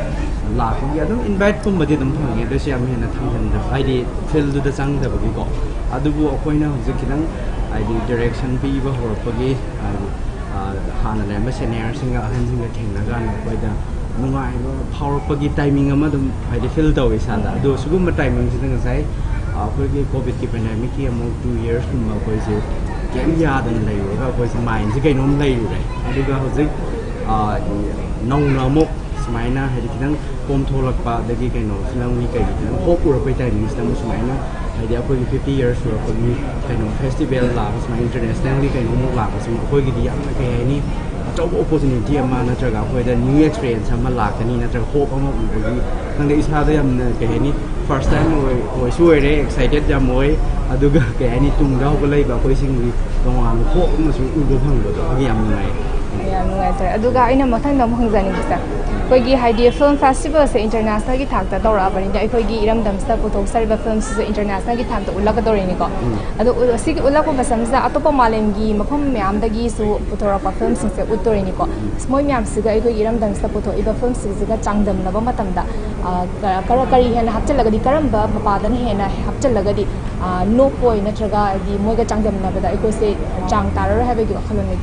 ꯂꯥꯛꯄꯒꯤ ꯑꯗꯨꯝ ꯏꯟꯚꯥꯏꯠꯀꯨꯝꯕꯗꯤ ꯑꯗꯨꯝ ꯐꯪꯉꯦ ꯑꯗꯨꯁꯨ ꯌꯥꯝ ꯍꯦꯟꯅ ꯊꯝꯖꯤꯟꯗꯕ ꯍꯥꯏꯗꯤ ꯐꯤꯜꯗꯨꯗ ꯆꯪꯗꯕꯒꯤꯀꯣ ꯑꯗꯨꯕꯨ ꯑꯩꯈꯣꯏꯅ ꯍꯧꯖꯤꯛ ꯈꯤꯇꯪ ꯍꯥꯏꯗꯤ ꯗꯤꯔꯦꯛꯁꯟ ꯄꯤꯕ ꯍꯧꯔꯛꯄꯒꯤ ꯍꯥꯏꯗꯤ ꯍꯥꯟꯅ ꯂꯩꯔꯝꯕ ꯁꯦꯅꯤꯌꯔꯁꯤꯡꯒ ꯑꯍꯟꯁꯤꯡꯒ ꯊꯦꯡꯅꯀꯥꯟꯗ ꯑꯩꯈꯣꯏꯗ ꯅꯨꯡꯉꯥꯏꯕ ꯐꯥꯎꯔꯛꯄꯒꯤ ꯇꯥꯏꯃꯤꯡ ꯑꯃ ꯑꯗꯨꯝ ꯍꯥꯏꯗꯤ ꯐꯤꯜ ꯇꯧꯋꯤ ꯏꯁꯥꯗ ꯑꯗꯣ ꯁꯤꯒꯨꯝꯕ ꯇꯥꯏꯃꯤꯡꯁꯤꯗ ꯉꯁꯥꯏ ꯑꯩꯈꯣꯏꯒꯤ ꯀꯣꯚꯤꯗꯀꯤ ꯄꯦꯟꯗꯦꯃꯤꯛꯀꯤ ꯑꯃꯨꯛ 2 yearsꯀꯨꯝꯕ ꯑꯩꯈꯣꯏꯁꯦ ꯀꯩꯝ ꯌꯥꯗꯅ ꯂꯩꯔꯨꯔꯒ ꯑꯩꯈꯣꯏꯁꯦ ꯃꯥꯏꯟꯁꯦ ꯀꯩꯅꯣꯝ ꯂꯩꯔꯨꯔꯦ ꯑꯗꯨꯒ ꯍꯧꯖꯤꯛ ꯅꯧꯅ ꯑꯃꯨꯛ ꯁꯨꯃꯥꯏꯅ ꯍꯥꯏꯗꯤ ꯈꯤꯇꯪ ꯀꯣꯝꯊꯣꯛꯂꯛꯄ ꯑꯗꯒꯤ ꯀꯩꯅꯣ ꯐꯤꯂꯝꯒꯤ ꯀꯩꯒꯤ ꯈꯤꯇꯪ ꯍꯣꯞ ꯎꯔꯛꯄꯒꯤ ꯇꯥꯏꯃꯤꯡꯁꯤꯗ ꯑꯃꯨꯛ ꯁꯨꯃꯥꯏꯅ ꯍꯥꯏꯗꯤ ꯑꯩꯈꯣꯏꯒꯤ 50 years ꯁꯨꯔꯛꯄꯒꯤ ꯀꯩꯅꯣ ꯐꯦꯁꯇꯤꯚꯦꯜ ꯂꯥꯛꯄ ꯁꯨꯃꯥꯏꯅ ꯏꯟꯇꯔꯅꯦꯁꯅꯦꯜꯒꯤ ꯀꯩꯅꯣꯃꯨꯛ ꯂꯥꯛꯄꯁꯤ ꯑꯩꯈꯣꯏꯒꯤꯗꯤ ꯌꯥꯝꯅ ꯀꯩ ꯍꯥꯏꯅꯤ ꯑꯆꯧꯕ ꯑꯣꯄꯣꯔꯆꯨꯅꯤꯇꯤ ꯑꯃ ꯅꯠꯇ꯭ꯔꯒ ꯑꯩꯈꯣꯏꯗ ꯅ꯭ꯌꯨ ꯑꯦꯛꯁꯄꯤꯔꯤꯌꯦꯟꯁ ꯑꯃ ꯂꯥꯛꯀꯅꯤ ꯅꯠꯇ꯭ꯔꯒ ꯍꯣꯞ ꯑꯃ ꯎꯕꯒꯤ ꯈꯪꯗꯦ ꯏꯁꯥꯗ ꯌꯥꯝꯅ ꯀꯩ ꯍꯥꯏꯅꯤ ꯐꯥꯔꯁ ꯇꯥꯏꯝ ꯑꯣꯏꯁꯨ ꯑꯣꯏꯔꯦ ꯑꯦꯛꯁꯥꯏꯇꯦड ꯌꯥꯝ ꯑꯣꯏ ꯑꯗꯨꯒ ꯀꯩ ꯍꯥꯏꯅꯤ ꯇꯨꯡꯗ ꯍꯧꯒꯠꯂꯛꯏꯕ ꯑꯩꯈꯣꯏꯁꯤꯡꯒꯤ ꯇꯣꯉꯥꯟꯕ ꯍꯣꯞ ꯑꯃꯁꯨ ꯎꯕ ꯐꯪꯕꯗꯣ ꯑꯗꯨꯒꯤ ꯌꯥꯝ ꯅꯨꯡꯉꯥꯏ ꯌꯥꯝ ꯅꯨꯡꯉꯥꯏꯖꯔꯦ ꯑꯗꯨꯒ ꯑꯩꯅ ꯃꯊꯪꯗ ꯑꯃꯨꯛ ꯍꯪꯖꯅꯤꯡꯕꯁꯦ ꯑꯩꯈꯣꯏꯒꯤ ꯍꯥꯏꯗꯤ ꯐꯤꯜꯝ ꯐꯦꯁꯇꯤꯚꯦꯜꯁꯦ ꯏꯟꯇꯔꯅꯦꯁꯅꯦꯜꯒꯤ ꯊꯥꯛꯇ ꯇꯧꯔꯛꯑꯕꯅꯤꯅ ꯑꯩꯈꯣꯏꯒꯤ ꯏꯔꯝꯗꯝꯁꯤꯗ ꯄꯨꯊꯣꯛꯆꯔꯤꯕ ꯐꯤꯜꯝꯁꯤꯁꯨ ꯏꯟꯇꯔꯅꯦꯁꯅꯦꯜꯒꯤ ꯊꯥꯛꯇ ꯎꯠꯂꯛꯀꯗꯧꯔꯤꯅꯤꯀꯣ ꯑꯗꯣ ꯁꯤꯒꯤ ꯎꯠꯂꯛꯄ ꯃꯇꯝꯁꯤꯗ ꯑꯇꯣꯞꯄ ꯃꯥꯂꯦꯝꯒꯤ ꯃꯐꯝ ꯃꯌꯥꯝꯗꯒꯤꯁꯨ ꯄꯨꯊꯣꯔꯛꯄ ꯐꯤल्मꯁꯤꯡꯁꯦ ꯎꯠꯇꯣꯔꯤꯅꯤꯀꯣ ꯃꯣꯏ ꯃꯌꯥꯝꯁꯤꯒ ꯑꯩꯈꯣꯏꯒꯤ ꯏꯔꯝꯗꯝꯁꯤꯗ ꯄꯨꯊꯣꯛꯏꯕ ꯐꯤल्मꯁꯤꯡꯁꯤꯒ ꯆꯥꯡꯗꯝꯅꯕ ꯃꯇꯝꯗ ꯀꯔꯤ ꯍꯦꯟꯅ ꯍꯥꯞꯆꯤꯜꯂꯒꯗꯤ ꯀꯔꯝꯕ ꯃꯄꯥꯗꯅ ꯍꯦꯟꯅ ꯍꯥꯞꯆꯤꯜꯂꯒꯗꯤ ꯅꯣꯞꯄꯣꯏ ꯅꯠꯇ꯭ꯔꯒ ꯍꯥꯏꯗꯤ ꯃꯣꯏꯒ ꯆꯥꯡꯗꯝꯅꯕꯗ ꯑꯩꯈꯣꯏꯁꯦ ꯆꯥꯡ ꯇꯥꯔꯔꯣꯏ ꯍꯥꯏꯕꯒꯤ ꯋꯥꯈꯜꯂꯣꯟ ꯂꯩ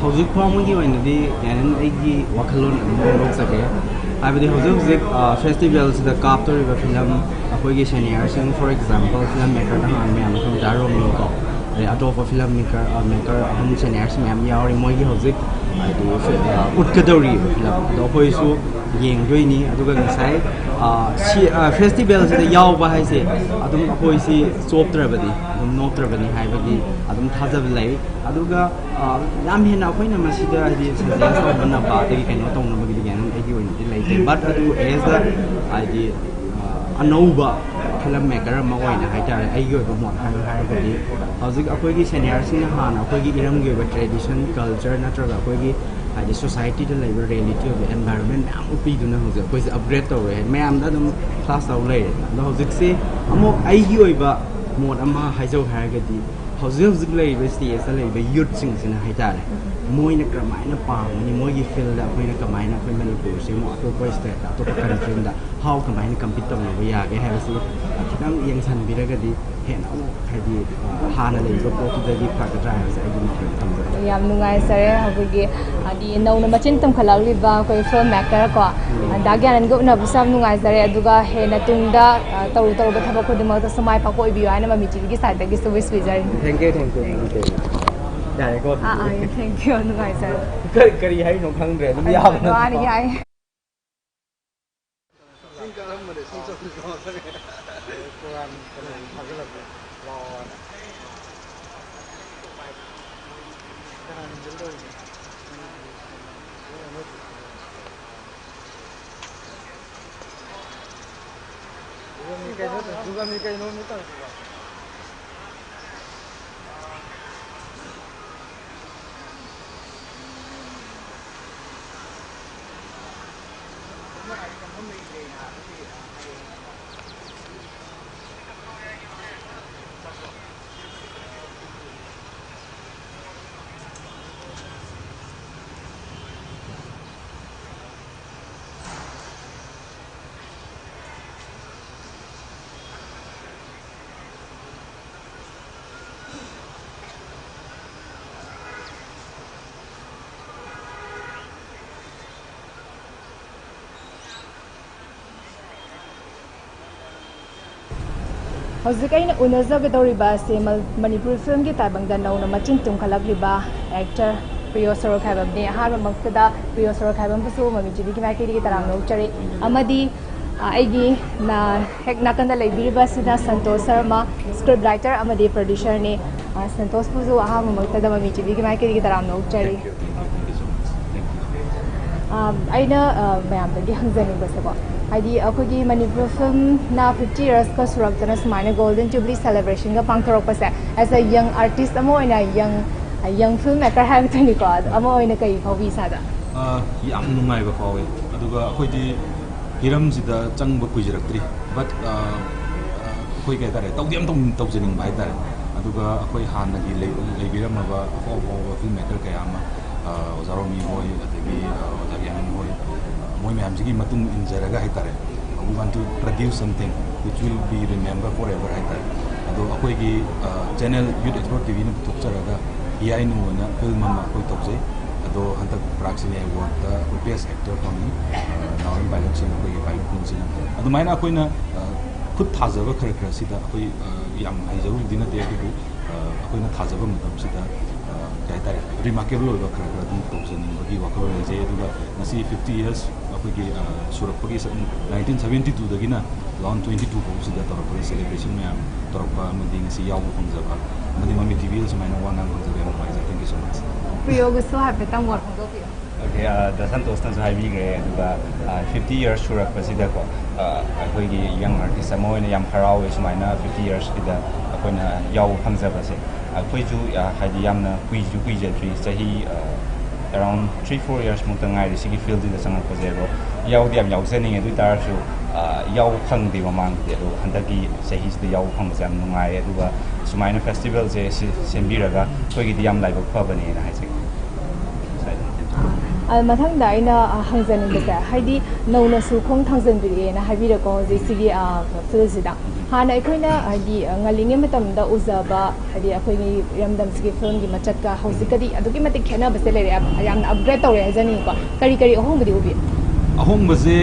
ꯍꯧꯖꯤꯛ ꯐꯥꯎꯕꯒꯤ ꯑꯣꯏꯅꯗꯤ ꯌꯥꯅꯤ ꯑꯩꯒꯤ ꯋꯥꯈꯜꯂꯣꯟ ꯑꯗꯨꯝ ꯐꯣꯡꯗꯣꯛꯆꯒꯦ ꯍꯥꯏꯕꯗꯤ ꯍꯧꯖꯤꯛ ꯍꯧꯖꯤꯛ ꯐꯦꯁꯇꯤꯚꯦꯜꯁꯤꯗ ꯀꯥꯞꯇꯧꯔꯤꯕ ꯐꯤꯂꯝ ꯑꯩꯈꯣꯏꯒꯤ ꯁꯦꯅꯤꯌꯔꯁꯤꯡ ꯐꯣꯔ ꯑꯦꯛꯖꯥꯝꯄꯜ ꯐꯤꯂꯝ ꯃꯦꯀꯔꯗ ꯍꯥꯟꯅ ꯃꯌꯥꯝꯅ ꯈꯪꯖ ꯔꯣꯃꯤꯀꯣ ꯑꯗꯩ ꯑꯇꯣꯞꯄ ꯐꯤꯂꯝ ꯃꯦꯀꯔ ꯑꯍꯟ ꯁꯦꯅꯤꯌꯔꯁ ꯃꯌꯥꯝ ꯌꯥꯎꯔꯤ ꯃꯣꯏꯒꯤ ꯍꯧꯖꯤꯛ ꯍꯥꯏꯗꯤ ꯎꯠꯀꯗꯧꯔꯤꯕ ꯐꯤꯂꯝ ꯑꯗꯣ ꯑꯩꯈꯣꯏꯁꯨ ꯌꯦꯡꯗꯣꯏꯅꯤ ꯑꯗꯨꯒ ꯉꯁꯥꯏ ꯐꯦꯁꯇꯤꯚꯦꯜꯁꯤꯗ ꯌꯥꯎꯕ ꯍꯥꯏꯁꯦ ꯑꯗꯨꯝ ꯑꯩꯈꯣꯏꯁꯤ ꯆꯣꯞꯇ꯭ꯔꯕꯅꯤ ꯑꯗꯨꯝ ꯅꯣꯞꯇ꯭ꯔꯕꯅꯤ ꯍꯥꯏꯕꯒꯤ ꯑꯗꯨꯝ ꯊꯥꯖꯕ ꯂꯩ ꯑꯗꯨꯒ ꯌꯥꯝ ꯍꯦꯟꯅ ꯑꯩꯈꯣꯏꯅ ꯃꯁꯤꯗ ꯍꯥꯏꯗꯤ ꯁꯖꯦꯁ ꯇꯧꯅꯕ ꯑꯗꯒꯤ ꯀꯩꯅꯣ ꯇꯧꯅꯕꯒꯤꯗꯤ ꯌꯥꯝ ꯑꯩꯒꯤ ꯑꯣꯏꯅꯗꯤ ꯂꯩꯇꯦ ꯕꯠ ꯑꯗꯨ ꯑꯦꯖ ꯍꯥꯏꯗꯤ ꯑꯅꯧꯕ ꯐꯤꯂꯝ ꯃꯦꯀꯔ ꯑꯃ ꯑꯣꯏꯅ ꯍꯥꯏꯇꯥꯔꯦ ꯑꯩꯒꯤ ꯑꯣꯏꯕ ꯃꯣꯠ ꯍꯥꯏꯌꯨ ꯍꯥꯏꯔꯒꯗꯤ ꯍꯧꯖꯤꯛ ꯑꯩꯈꯣꯏꯒꯤ ꯁꯦꯅꯤꯌꯔꯁꯤꯡꯅ ꯍꯥꯟꯅ ꯑꯩꯈꯣꯏꯒꯤ ꯏꯔꯝꯒꯤ ꯑꯣꯏꯕ ꯇ꯭ꯔꯦꯗꯤꯁꯟ ꯀꯜꯆꯔ ꯅꯠꯇ꯭ꯔꯒ ꯑꯩꯈꯣꯏꯒꯤ ꯍꯥꯏꯗꯤ ꯁꯣꯁꯥꯏꯇꯤꯗ ꯂꯩꯕ ꯔꯤꯌꯦꯂꯤꯇꯤ ꯑꯣꯏꯕ ꯑꯦꯟꯚꯥꯏꯔꯣꯟꯃꯦꯟ ꯃꯌꯥꯝ ꯎꯠꯄꯤꯗꯨꯅ ꯍꯧꯖꯤꯛ ꯑꯩꯈꯣꯏꯁꯦ ꯑꯞꯒ꯭ꯔꯦꯗ ꯇꯧꯔꯦ ꯃꯌꯥꯝꯗ ꯑꯗꯨꯝ ꯀ꯭ꯂꯥꯁ ꯇꯧ ꯂꯩꯔꯦ ꯑꯗꯣ ꯍꯧꯖꯤꯛꯁꯦ ꯑꯃꯨꯛ ꯑꯩꯒꯤ ꯑꯣꯏꯕ ꯃꯣꯠ ꯑꯃ ꯍꯥꯏꯖꯧ ꯍꯥꯏꯔꯒꯗꯤ ꯍꯧꯖꯤꯛ ꯍꯧꯖꯤꯛ ꯂꯩꯔꯤꯕ ꯁ꯭ꯇꯦꯖꯇ ꯂꯩꯔꯤꯕ ꯌꯨꯠꯁꯤꯡꯁꯤꯅ ꯍꯥꯏꯇꯥꯔꯦ ꯃꯣꯏꯅ ꯀꯔꯝꯍꯥꯏꯅ ꯄꯥꯝꯒꯅꯤ ꯃꯣꯏꯒꯤ ꯐꯤꯜꯗ ꯑꯩꯈꯣꯏꯅ ꯀꯃꯥꯏꯅ ꯑꯩꯈꯣꯏ ꯃꯅꯤꯄꯨꯔꯁꯤ ꯑꯃꯨꯛ ꯑꯇꯣꯞꯄ ꯁ꯭ꯇꯦꯠꯇ ꯑꯇꯣꯞꯄ ꯀꯟꯇ꯭ꯔꯤꯗ ꯍꯥꯎ ꯀꯃꯥꯏꯅ ꯀꯝꯄꯤꯠ ꯇꯧꯅꯕ ꯌꯥꯒꯦ ꯍꯥꯏꯕꯁꯤ ꯈꯤꯇꯪ ꯌꯦꯡꯁꯤꯟꯕꯤꯔꯒꯗꯤ ꯍꯦꯟꯅ ꯑꯃꯨꯛ ꯍꯥꯏꯗꯤ ꯍꯥꯟꯅ ꯂꯩꯔꯤꯕ ꯄꯣꯠꯇꯨꯗꯒꯤ ꯐꯒꯗ꯭ꯔꯥ ꯍꯥꯏꯕꯁꯦ ꯑꯩꯒꯤ ꯃꯣꯠꯇ ꯊꯝꯖꯒꯦ ꯌꯥꯝ ꯅꯨꯡꯉꯥꯏꯖꯔꯦ ꯑꯩꯈꯣꯏꯒꯤ ꯍꯥꯏꯗꯤ ꯅꯧꯅ ꯃꯆꯤꯟ ꯇꯝꯈꯠꯂꯛꯂꯤꯕ ꯑꯩꯈꯣꯏ ꯐꯤꯜꯝ ꯃꯦꯀꯔ ꯀꯣ ꯗꯥꯒ꯭ꯌꯥꯅꯟꯒ ꯎꯅꯕꯁꯨ ꯌꯥꯝ ꯅꯨꯡꯉꯥꯏꯖꯔꯦ ꯑꯗꯨꯒ ꯍꯦꯟꯅ ꯇꯨꯡꯗ ꯇꯧꯔꯨꯕ ꯊꯕꯛ ꯈꯨꯗꯤꯡꯃꯛꯇꯁꯨ ꯃꯥꯏ ꯄꯥꯛꯄ ꯑꯣꯏꯕꯤꯌꯨ ꯍꯥꯏꯅ ꯃꯃꯤ ꯇꯤꯚꯤꯒꯤ ꯁꯥꯏꯠꯇꯒꯤꯁꯨ ꯋꯤꯁ ꯄꯤꯖꯔꯤ ꯊꯦꯡꯛ ꯌꯨ ꯌꯥꯔꯦꯀꯣ ꯊꯦꯡꯛ ꯌꯨ ꯅꯨꯡꯉꯥꯏꯖꯔꯦ ꯀꯔꯤ ꯍꯥꯏꯅꯣ ꯈꯪꯗ꯭ꯔꯦ ꯑꯗꯨꯝ ꯌꯥꯕ ꯌꯥꯏ ꯍꯧꯖꯤꯛ ꯑꯩꯅ ꯎꯅꯖꯒꯗꯧꯔꯤꯕ ꯑꯁꯤ ꯃꯅꯤꯄꯨꯔꯤ ꯐꯤꯜꯝꯒꯤ ꯇꯥꯏꯕꯪꯗ ꯅꯧꯅ ꯃꯆꯤꯟ ꯇꯨꯝꯈꯠꯂꯛꯂꯤꯕ ꯑꯦꯛꯇꯔ ꯄ꯭ꯔꯤꯌꯣ ꯁꯣꯔꯣꯛꯈꯥꯏꯕꯝꯅꯤ ꯑꯍꯥꯟꯕꯃꯛꯇꯗ ꯄ꯭ꯔꯤꯌꯣ ꯁꯣꯔꯣꯛꯈꯥꯏꯕꯝꯕꯨꯁꯨ ꯃꯃꯤ ꯇꯤꯚꯤꯒꯤ ꯃꯥꯏꯀꯩꯗꯒꯤ ꯇꯔꯥꯝꯅ ꯑꯣꯛꯆꯔꯤ ꯑꯃꯗꯤ ꯑꯩꯒꯤ ꯍꯦꯛ ꯅꯥꯀꯟꯗ ꯂꯩꯕꯤꯔꯤꯕꯁꯤꯅ ꯁꯟꯇꯣꯁ ꯁꯔꯃ ꯁ꯭ꯀ꯭ꯔꯤꯞ ꯔꯥꯏꯇꯔ ꯑꯃꯗꯤ ꯄ꯭ꯔꯣꯗ꯭ꯌꯨꯁꯔꯅꯤ ꯁꯟꯇꯣꯁꯄꯨꯁꯨ ꯑꯍꯥꯟꯕꯃꯛꯇꯗ ꯃꯃꯤ ꯇꯤꯚꯤꯒꯤ ꯃꯥꯏꯀꯩꯗꯒꯤ ꯇꯔꯥꯝꯅ ꯑꯣꯛꯆꯔꯤ ꯑꯩꯅ ꯃꯌꯥꯝꯗꯒꯤ ꯍꯪꯖꯅꯤꯡꯕꯁꯦꯀꯣ ꯍꯥꯏꯗꯤ ꯑꯩꯈꯣꯏꯒꯤ ꯃꯅꯤꯄꯨꯔ ꯐꯤꯜꯝꯅ 50 yearsꯀ ꯁꯨꯔꯛꯇꯅ ꯁꯨꯃꯥꯏꯅ ꯒꯣꯜꯗꯟ ꯖꯨꯕ꯭ꯂꯤ ꯁꯦꯂꯦꯕ꯭ꯔꯦꯁꯟꯒ ꯄꯥꯡꯊꯣꯔꯛꯄꯁꯦ ꯑꯦꯁ ꯑ ꯌꯪ ꯑꯥꯔꯇꯤꯁ ꯑꯃ ꯑꯣꯏꯅ ꯌꯪ ꯐꯤꯜꯝ ꯃꯦꯀꯔ ꯍꯥꯏꯕꯗꯨꯅꯤꯀꯣ ꯑꯃ ꯑꯣꯏꯅ ꯀꯩ ꯐꯥꯎꯕꯤ ꯏꯁꯥꯗ ꯌꯥꯝ ꯅꯨꯡꯉꯥꯏꯕ ꯐꯥꯎꯋꯦ ꯑꯗꯨꯒ ꯑꯩꯈꯣꯏꯗꯤ ꯍꯤꯔꯝꯁꯤꯗ ꯆꯪꯕ ꯀꯨꯏꯖꯔꯛꯇ꯭ꯔꯤ ꯕꯠ ꯑꯩꯈꯣꯏ ꯀꯩ ꯍꯥꯏꯇꯥꯔꯦ ꯇꯧꯗꯤ ꯌꯥꯝ ꯇꯧꯖꯅꯤꯡꯕ ꯍꯥꯏꯇꯥꯔꯦ ꯑꯗꯨꯒ ꯑꯩꯈꯣꯏ ꯍꯥꯟꯅꯒꯤ ꯂꯩꯕꯤꯔꯝꯃꯕ ꯑꯐꯥꯎ ꯑꯐꯥꯎꯕ ꯐꯤꯜꯝ ꯃꯦꯀꯔ ꯀꯌꯥ ꯑꯃ ꯑꯣꯖꯥ ꯔꯣꯃꯤ ꯍꯣꯏ ꯑꯗꯒꯤ ꯑꯣꯖꯥ ꯌꯥꯃꯟ ꯍꯣꯏ ꯃꯣꯏ ꯃꯌꯥꯝꯁꯤꯒꯤ ꯃꯇꯨꯡ ꯏꯟꯖꯔꯒ ꯍꯥꯏꯇꯥꯔꯦ we want to produce something which will be remembered forever ꯍꯥꯏꯇꯥꯔꯦ ꯑꯗꯣ ꯑꯩꯈꯣꯏꯒꯤ ꯆꯦꯅꯦꯜ ꯌꯨꯠ ꯑꯦꯛꯁꯄꯣꯔꯠ ꯇꯤꯚꯤꯅ ꯄꯨꯊꯣꯛꯆꯔꯒ ꯌꯥꯏꯅꯨꯅ ꯐꯤꯜꯝ ꯑꯃ ꯑꯩꯈꯣꯏ ꯇꯧꯖꯩ ꯑꯗꯣ ꯍꯟꯗꯛ ꯄ꯭ꯔꯥꯛꯁꯤꯅꯦ ꯑꯦꯋꯥꯔꯗꯇ ꯑꯩꯈꯣꯏ ꯕꯦꯁ ꯑꯦꯛꯇꯔ ꯐꯪꯉꯤ ꯅꯥꯎꯔꯦꯝ ꯄꯥꯏꯂꯛꯁꯤꯅ ꯑꯩꯈꯣꯏꯒꯤ ꯄꯥꯏꯂꯛꯁꯤꯅ ꯑꯗꯨꯃꯥꯏꯅ ꯑꯩꯈꯣꯏꯅ ꯈꯨꯠ ꯊꯥꯖꯕ ꯈꯔ ꯁꯤꯗ ꯑꯩꯈꯣꯏ ꯌꯥꯝ ꯍꯩꯖꯔꯨꯕꯗꯤ ꯅꯠꯇꯦ ꯑꯗꯨꯕꯨ ꯑꯩꯈꯣꯏꯅ ꯊꯥꯖꯕ ꯃꯇꯝꯁꯤꯗ ꯀꯩ ꯍꯥꯏꯇꯥꯔꯦ ꯔꯤꯃꯥꯔꯀꯦꯕꯜ ꯑꯣꯏꯕ ꯈꯔ ꯑꯗꯨꯝ ꯇꯧꯖꯅꯤꯡꯕꯒꯤ ꯋꯥꯈꯜꯂꯣꯟ ꯂꯩꯖꯩ ꯑꯗꯨꯒ ꯉꯁꯤ 50 years ꯑꯩꯈꯣꯏꯒꯤ ꯁꯨꯔꯛꯄꯒꯤ 1972ꯗꯒꯤꯅ 2022 ꯐꯥꯎꯁꯤꯗ ꯇꯧꯔꯛꯄꯒꯤ ꯁꯦꯂꯦꯕ꯭ꯔꯦꯁꯟ ꯃꯌꯥꯝ ꯇꯧꯔꯛꯄ ꯑꯃꯗꯤ ꯉꯁꯤ ꯌꯥꯎꯕ ꯐꯪꯖꯕ ꯑꯃꯗꯤ ꯃꯃꯤ ꯇꯤꯚꯤꯗ ꯁꯨꯃꯥꯏꯅ ꯋꯥ ꯉꯥꯡ ꯐꯪꯖꯕ ꯌꯥꯝ ꯅꯨꯡꯉꯥꯏꯖꯩ ꯊꯦꯡꯛ ꯌꯨ ꯁꯣ ꯃꯆ ꯄ꯭ꯔꯤꯌꯣꯒꯁꯨ ꯍꯥꯏꯐꯦꯠꯇꯪ ꯋꯥꯔꯗ ꯐꯣꯡꯗꯣꯛꯄꯤꯌꯨ Okay, ꯁꯟꯇꯣꯁꯅꯁꯨ ꯍꯥꯏꯕꯤꯈ꯭ꯔꯦ ꯑꯗꯨꯒ 50 years ꯁꯨꯔꯛꯄꯁꯤꯗꯀꯣ ꯑꯩꯈꯣꯏꯒꯤ ꯌꯪ ꯑꯥꯔꯇꯤꯁ ꯑꯃ ꯑꯣꯏꯅ ꯌꯥꯝ ꯍꯔꯥꯎꯋꯦ ꯁꯨꯃꯥꯏꯅ 50 yearsꯀꯤꯗ ꯑꯩꯈꯣꯏꯅ ꯌꯥꯎꯕ ꯐꯪꯖꯕꯁꯦ ꯑꯩꯈꯣꯏꯁꯨ ꯍꯥꯏꯗꯤ ꯌꯥꯝꯅ ꯀꯨꯏꯖꯗ꯭ꯔꯤ ꯆꯍꯤ ꯑꯦꯔꯥꯎꯟ 3-4 years ꯃꯨꯛꯇ ꯉꯥꯏꯔꯤ ꯁꯤꯒꯤ ꯐꯤꯜꯗꯨꯗ ꯆꯪꯉꯛꯄꯁꯦ ꯑꯗꯣ ꯌꯥꯎꯗꯤ ꯌꯥꯝ ꯌꯥꯎꯖꯅꯤꯡꯉꯦ ꯑꯗꯨ ꯑꯣꯏꯇꯥꯔꯁꯨ ꯌꯥꯎꯕ ꯐꯪꯗꯦ ꯃꯃꯥꯡꯗꯗꯤ ꯑꯗꯣ ꯍꯟꯗꯛꯀꯤ ꯆꯍꯤꯁꯤꯗ ꯌꯥꯎꯕ ꯐꯪꯕꯁꯦ ꯌꯥꯝ ꯅꯨꯡꯉꯥꯏꯔꯦ ꯑꯗꯨꯒ ꯁꯨꯃꯥꯏꯅ ꯐꯦꯁꯇꯤꯚꯦꯜꯁꯦ ꯁꯦꯝꯕꯤꯔꯒ ꯑꯩꯈꯣꯏꯒꯤꯗꯤ ꯌꯥꯝ ꯂꯥꯏꯕꯛ ꯐꯕꯅꯦꯅ ꯍꯥꯏꯖꯒꯦ ꯃꯊꯪꯗ ꯑꯩꯅ ꯍꯪꯖꯅꯤꯡꯕꯁꯦ ꯍꯥꯏꯗꯤ ꯅꯧꯅꯁꯨ ꯈꯣꯡ ꯊꯥꯡꯖꯟꯕꯤꯔꯛꯑꯦꯅ ꯍꯥꯏꯕꯤꯔꯛꯀꯣ ꯍꯧꯖꯤꯛ ꯁꯤꯒꯤ ꯐꯤꯜꯁꯤꯗ ꯍꯥꯟꯅ ꯑꯩꯈꯣꯏꯅ ꯍꯥꯏꯗꯤ ꯉꯜꯂꯤꯉꯩ ꯃꯇꯝꯗ ꯎꯖꯕ ꯍꯥꯏꯗꯤ ꯑꯩꯈꯣꯏꯒꯤ ꯏꯔꯝꯗꯝꯁꯤꯒꯤ ꯐꯤꯜꯝꯒꯤ ꯃꯆꯠꯀ ꯍꯧꯖꯤꯛꯀꯗꯤ ꯑꯗꯨꯛꯀꯤ ꯃꯇꯤꯛ ꯈꯦꯠꯅꯕꯁꯦ ꯂꯩꯔꯛꯑꯦ ꯌꯥꯝꯅ ꯑꯞꯒ꯭ꯔꯦꯗ ꯇꯧꯔꯦ ꯍꯥꯏꯖꯅꯤꯡꯉꯤꯀꯣ ꯀꯔꯤ ꯑꯍꯣꯡꯕꯗꯤ ꯎꯕꯤ ꯑꯍꯣꯡꯕꯁꯦ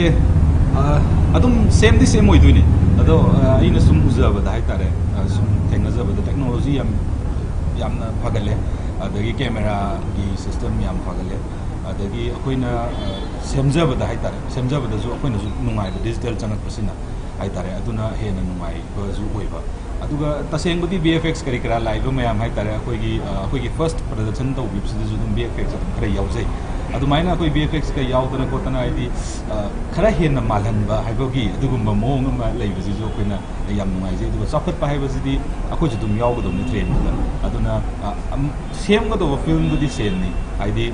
ꯑꯗꯨꯝ ꯁꯦꯝꯗꯤ ꯁꯦꯝ ꯑꯣꯏꯗꯣꯏꯅꯤ ꯑꯗꯣ ꯑꯩꯅ ꯁꯨꯝ ꯎꯖꯕꯗ ꯍꯥꯏꯇꯥꯔꯦ ꯁꯨꯝ ꯊꯦꯡꯅꯖꯕꯗ ꯇꯦꯛꯅꯣꯂꯣꯖꯤ ꯌꯥꯝꯅ ꯐꯒꯠꯂꯦ ꯑꯗꯒꯤ ꯀꯦꯃꯦꯔꯥꯒꯤ ꯁꯤꯁꯇꯦꯝ ꯌꯥꯝ ꯐꯒꯠꯂꯦ ꯑꯗꯒꯤ ꯑꯩꯈꯣꯏꯅ ꯁꯦꯝꯖꯕꯗ ꯍꯥꯏꯇꯥꯔꯦ ꯁꯦꯝꯖꯕꯗꯁꯨ ꯑꯩꯈꯣꯏꯅꯁꯨ ꯅꯨꯡꯉꯥꯏꯕ ꯗꯤꯖꯤꯇꯦꯜ ꯆꯪꯉꯛꯄꯁꯤꯅ ꯍꯥꯏꯇꯥꯔꯦ ꯑꯗꯨꯅ ꯍꯦꯟꯅ ꯅꯨꯡꯉꯥꯏꯕꯁꯨ ꯑꯣꯏꯕ ꯑꯗꯨꯒ ꯇꯁꯦꯡꯕꯗꯤ VFX ꯀꯔꯤ ꯀꯔꯥ ꯂꯥꯛꯏꯕ ꯃꯌꯥꯝ ꯍꯥꯏꯇꯥꯔꯦ ꯑꯩꯈꯣꯏꯒꯤ ꯐꯥꯔꯁꯠ ꯄ꯭ꯔꯗꯛꯁꯟ ꯇꯧꯈꯤꯕꯁꯤꯗꯁꯨ ꯑꯗꯨꯝ VFX ꯑꯗꯨꯝ ꯈꯔ ꯌꯥꯎꯖꯩ ꯑꯗꯨꯃꯥꯏꯅ ꯑꯩꯈꯣꯏ VFXꯀ ꯌꯥꯎꯗꯅ ꯈꯣꯠꯇꯅ ꯍꯥꯏꯗꯤ ꯈꯔ ꯍꯦꯟꯅ ꯃꯥꯜꯍꯟꯕ ꯍꯥꯏꯕꯒꯤ ꯑꯗꯨꯒꯨꯝꯕ ꯃꯑꯣꯡ ꯑꯃ ꯂꯩꯕꯁꯤꯁꯨ ꯑꯩꯈꯣꯏꯅ ꯌꯥꯝ ꯅꯨꯡꯉꯥꯏꯖꯩ ꯑꯗꯨꯒ ꯆꯥꯎꯈꯠꯄ ꯍꯥꯏꯕꯁꯤꯗꯤ ꯑꯩꯈꯣꯏꯁꯨ ꯑꯗꯨꯝ ꯌꯥꯎꯒꯗꯧꯅꯤ ꯇ꯭ꯔꯦꯟꯗꯨꯗ ꯑꯗꯨꯅ ꯁꯦꯝꯒꯗꯧꯕ ꯐꯤꯜꯝꯕꯨꯗꯤ ꯁꯦꯝꯅꯤ ꯍꯥꯏꯗꯤ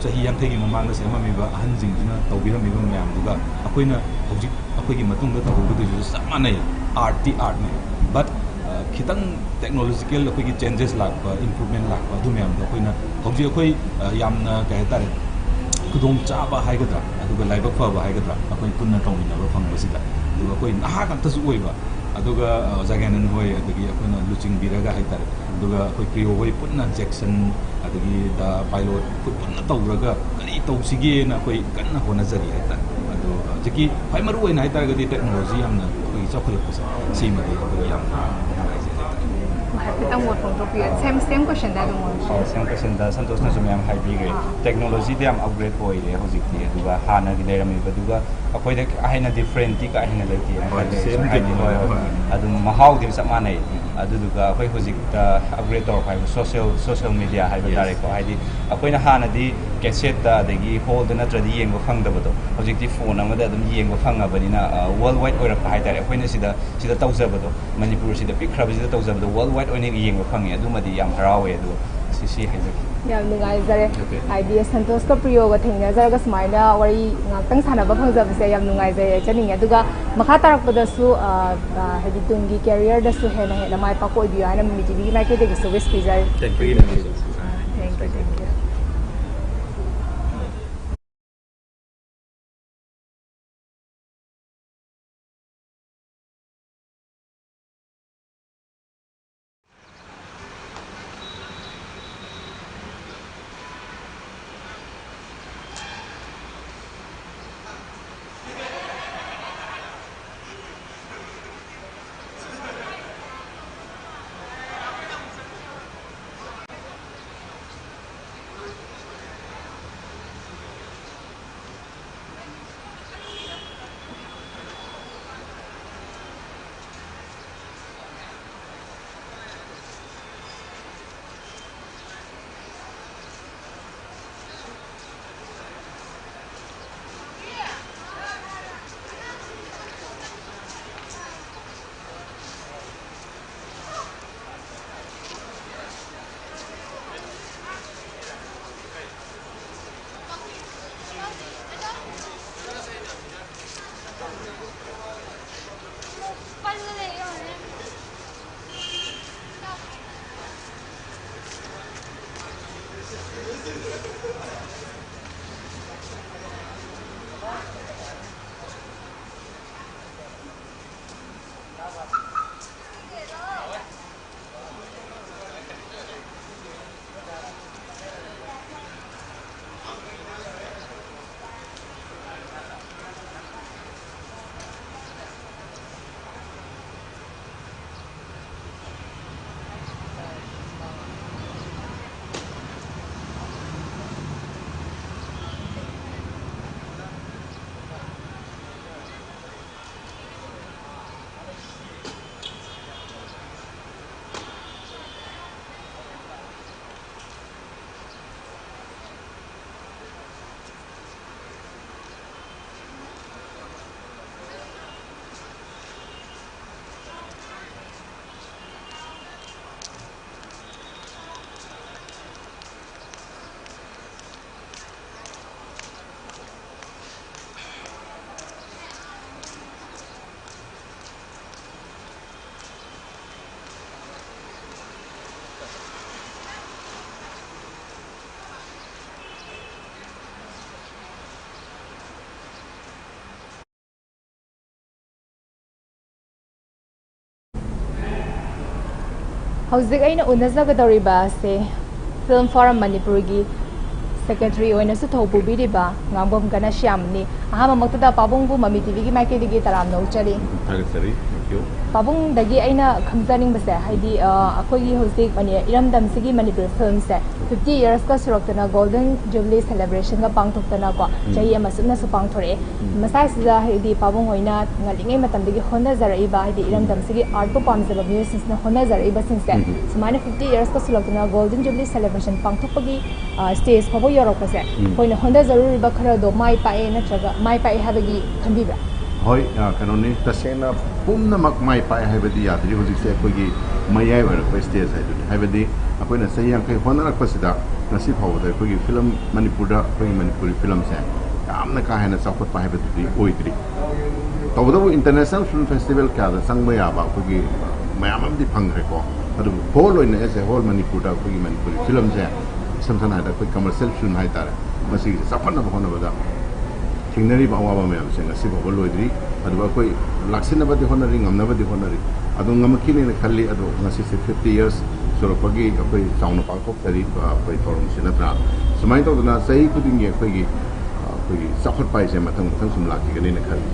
ꯆꯍꯤ 50ꯒꯤ ꯃꯃꯥꯡꯗ ꯁꯦꯝꯃꯝꯃꯤꯕ ꯑꯍꯟꯁꯤꯡꯁꯤꯅ ꯇꯧꯕꯤꯔꯝꯃꯤꯕ ꯃꯌꯥꯝꯗꯨꯒ ꯑꯩꯈꯣꯏꯅ ꯍꯧꯖꯤꯛ ꯑꯩꯈꯣꯏꯒꯤ ꯃꯇꯨꯡꯗ ꯇꯧꯍꯧꯒꯗꯣꯏꯁꯤꯁꯨ ꯆꯞ ꯃꯥꯟꯅꯩ ꯑꯥꯔꯠꯇꯤ ꯑꯥꯔꯠꯅꯤ ꯕꯠ खितंग टेक्नोलॉजिकल अखोई चेंजेस लाखपा इम्प्रूवमेंट लाखपा अदु मैम अखोइना हौजी अखोई यामना कहे तारे खुदों चाबा हाइगद्रा अदुगा लाइबक फबा हाइगद्रा अखोई पुन्ना तौमिनबा फंगबसिदा अदुगा अखोई नाहा खक्तसु ओइबा अदुगा जागानन होय अदुगी अखोइना लुचिंग बिरागा हाइतारे अदुगा अखोई प्रियो होय पुन्ना जैक्सन अदुगी दा पाइलट पुन्ना तौरगा करी तौसिगेना अखोई कन्ना होनजरी हाइतारे अदु जकी फाइ मरु ओइना हाइतारे गदि टेक्नोलॉजी यामना अखोई चौखलपसे सीमदि अखोई यामना same question that same question da santos na sumyam haibigre technology de am upgrade hoire hojikti aduga hana gi lerami baduga akoi da ahina different ti ka ahina leti adu mahau di samane aduga akoi hojik da upgrade tor phai social media haiba dare ko haidi akoi na hana di cassette da dagi hold na tradi yengba phangda bado hojikti phone amada adum yengba phangabani na worldwide oira ka haitare akoi na sida tawjabado manipur sida pikhrabi sida tawjabado worldwide oina yengba phangi adumadi yam harawe adu sisi haijaki yam nungaijare idea santos ka priyo ga thengna jaraga smaina wari ngakang sanaba phangjabse yam nungaijare chaning aduga makha tarakpada su hadi tungi career da su hena hena mai pa ko biya na mi tv mai ke de su wish pizza thank you thank you Howzik ay na unazagdoriba se Film Forum Manipuri Secretary oina su thopu biriba ngambom kana syamni ahama maktada pabung bu mami TV gi maike digi taram no chali Sorry, thank you. pabung dagi aina khamjaning base haidi akoi gi hosik mani iramdam sigi Manipur film se 50 years ka suroktana golden jubilee celebration ga pangthoktana ko chahi ama suna su pangthore masai sida haidi pabung hoina ngalingai matam dagi hona zarai ba haidi iramdam sigi art to pamjaba musicians na hona zarai ba sinse sumane 50 years ka suroktana golden jubilee celebration pangthokpagi stage pabo yorok pase hoina honda zaruri ba khara do mai pae natraga mai pae habagi khanbibra Hoi, kanoni tasena pumna mak mai pai haibadi yadri hojik se koi mayai war ko stage haibadi apoi na sayang kai honara pasida nasi phawda koi film Manipura koi Manipuri film se amna ka hena sakot pa haibadi oidri tawda international film festival ka da sangmaya ba koi mayamam di phangre ko adu whole in as a whole Manipura koi Manipuri film se samsana da koi commercial film hai tare masi safana ba hona bada Tingari bawa bawa macam saya ngasih bawa loidri, ada bawa koi laksin apa di honori, ngam apa di honori, ada ngam kini ni kali ada ngasih 50 years, so pagi koi tahun pangkok tadi koi forum sinatra, semai tu na saya ikut ini koi sakut pai saya matang semula kini ni kali.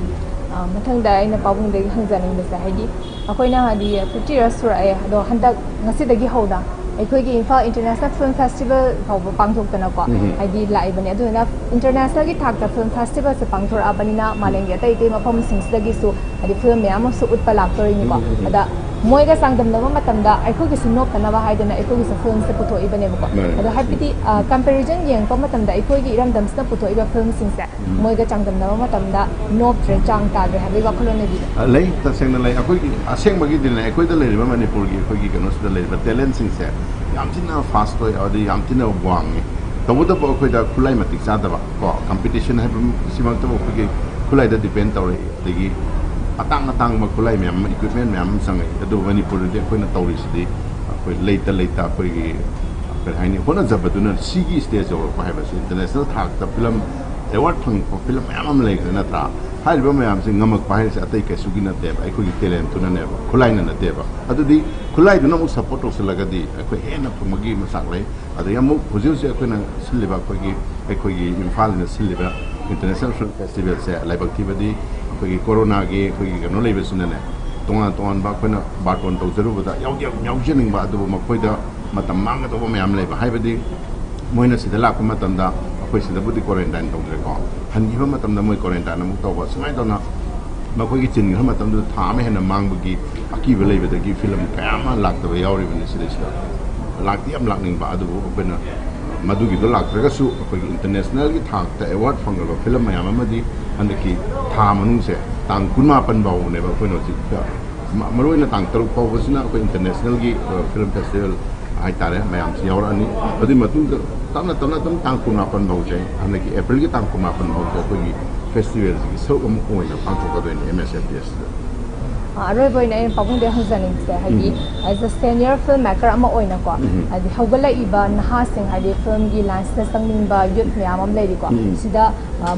Matang dah ina pabung dagi hangjaning besa haidi, aku ina hadi 50 years surai, ada hendak ngasih dagi hauda. Equally, Imphal International Film Festival of Bangkok Tanako. I did live and enough international Gitaka Film Festival to Bangkok Abanina, Malenga, they came upon since the Gisu, and the film Yamasu Utpalactor in the Moiga sang them Nova Matanda, I could is no Panava Hiden, I could is a film Seputo even ever. The happy comparison young Pomatanda, I could eat them Snaputo even film since that. Moiga Chang them Nova Matanda, no Trechang Tag, have a colony. Late the same like a same Magidin, I could the lady Manipur, you can also the lady, but talent since that. Yamtina fast toy or the Yamtina Wang. The water book with a climatic Sadaba competition have Simanto Kulai that depend on the Atang Makulai Mam equipment Mam Sang, the do when you put it in a tourist day, later, behind one of the Baduna Sigi stage or perhaps international tag the film, the word for film Mam Lake and Atra. High Bama saying Namak Pines at take a Sugina Deb, I could tell him to Never, Kulai and the Deva. At the Kulai do not support of Salagadi, I could end up from Magi Masakle, at the Yamu, Position Silva, Equi, Infal in the Silva, International Film Festival, live activity, Corona Gay, no labels in the net. Ton Bakuna, Barton Tozeru, Yaujaning Badu, Makoida, Matamanga over Mamle, Hybrid, Moina Sidela Matanda. The body quarantine don't recall. And even Matam the Moy quarantine, was my donna. Makogi Chin, Hamatam the Tami and a Mangugi, Aki believe the give film Kama, like the way out even the city. Like the unlocking Badu, open Madugi the Lak Regasu, internationally talked the award from the film Mayamadi and the key Tamanuse, Tankuna Panbo, never went Maruina Tankar was now international film festival. I tell you, I am Siorani, but in Matunga, Tankunapan Boje, and the April Tankunapan Boje, festivals, so going to Pantoka in MSFS. ꯑꯔꯣꯏꯕ ꯑꯣꯏꯅ ꯑꯩꯅ ꯄꯥꯕꯨꯡꯗ ꯍꯪꯖꯅꯤꯡꯕꯁꯦ ꯍꯥꯏꯗꯤ as a senior filmmaker ꯑꯃ ꯑꯣꯏꯅꯀꯣ ꯍꯥꯏꯗꯤ ꯍꯧꯒꯠꯂꯛꯏꯕ ꯅꯍꯥꯁꯤꯡ ꯍꯥꯏꯗꯤ ꯐꯤल्मꯒꯤ ꯂꯥꯏꯟꯁꯤꯗ ꯆꯪꯅꯤꯡꯕ ꯌꯨꯠ ꯃꯌꯥꯝ ꯑꯃ ꯂꯩꯔꯤꯀꯣ ꯁꯤꯗ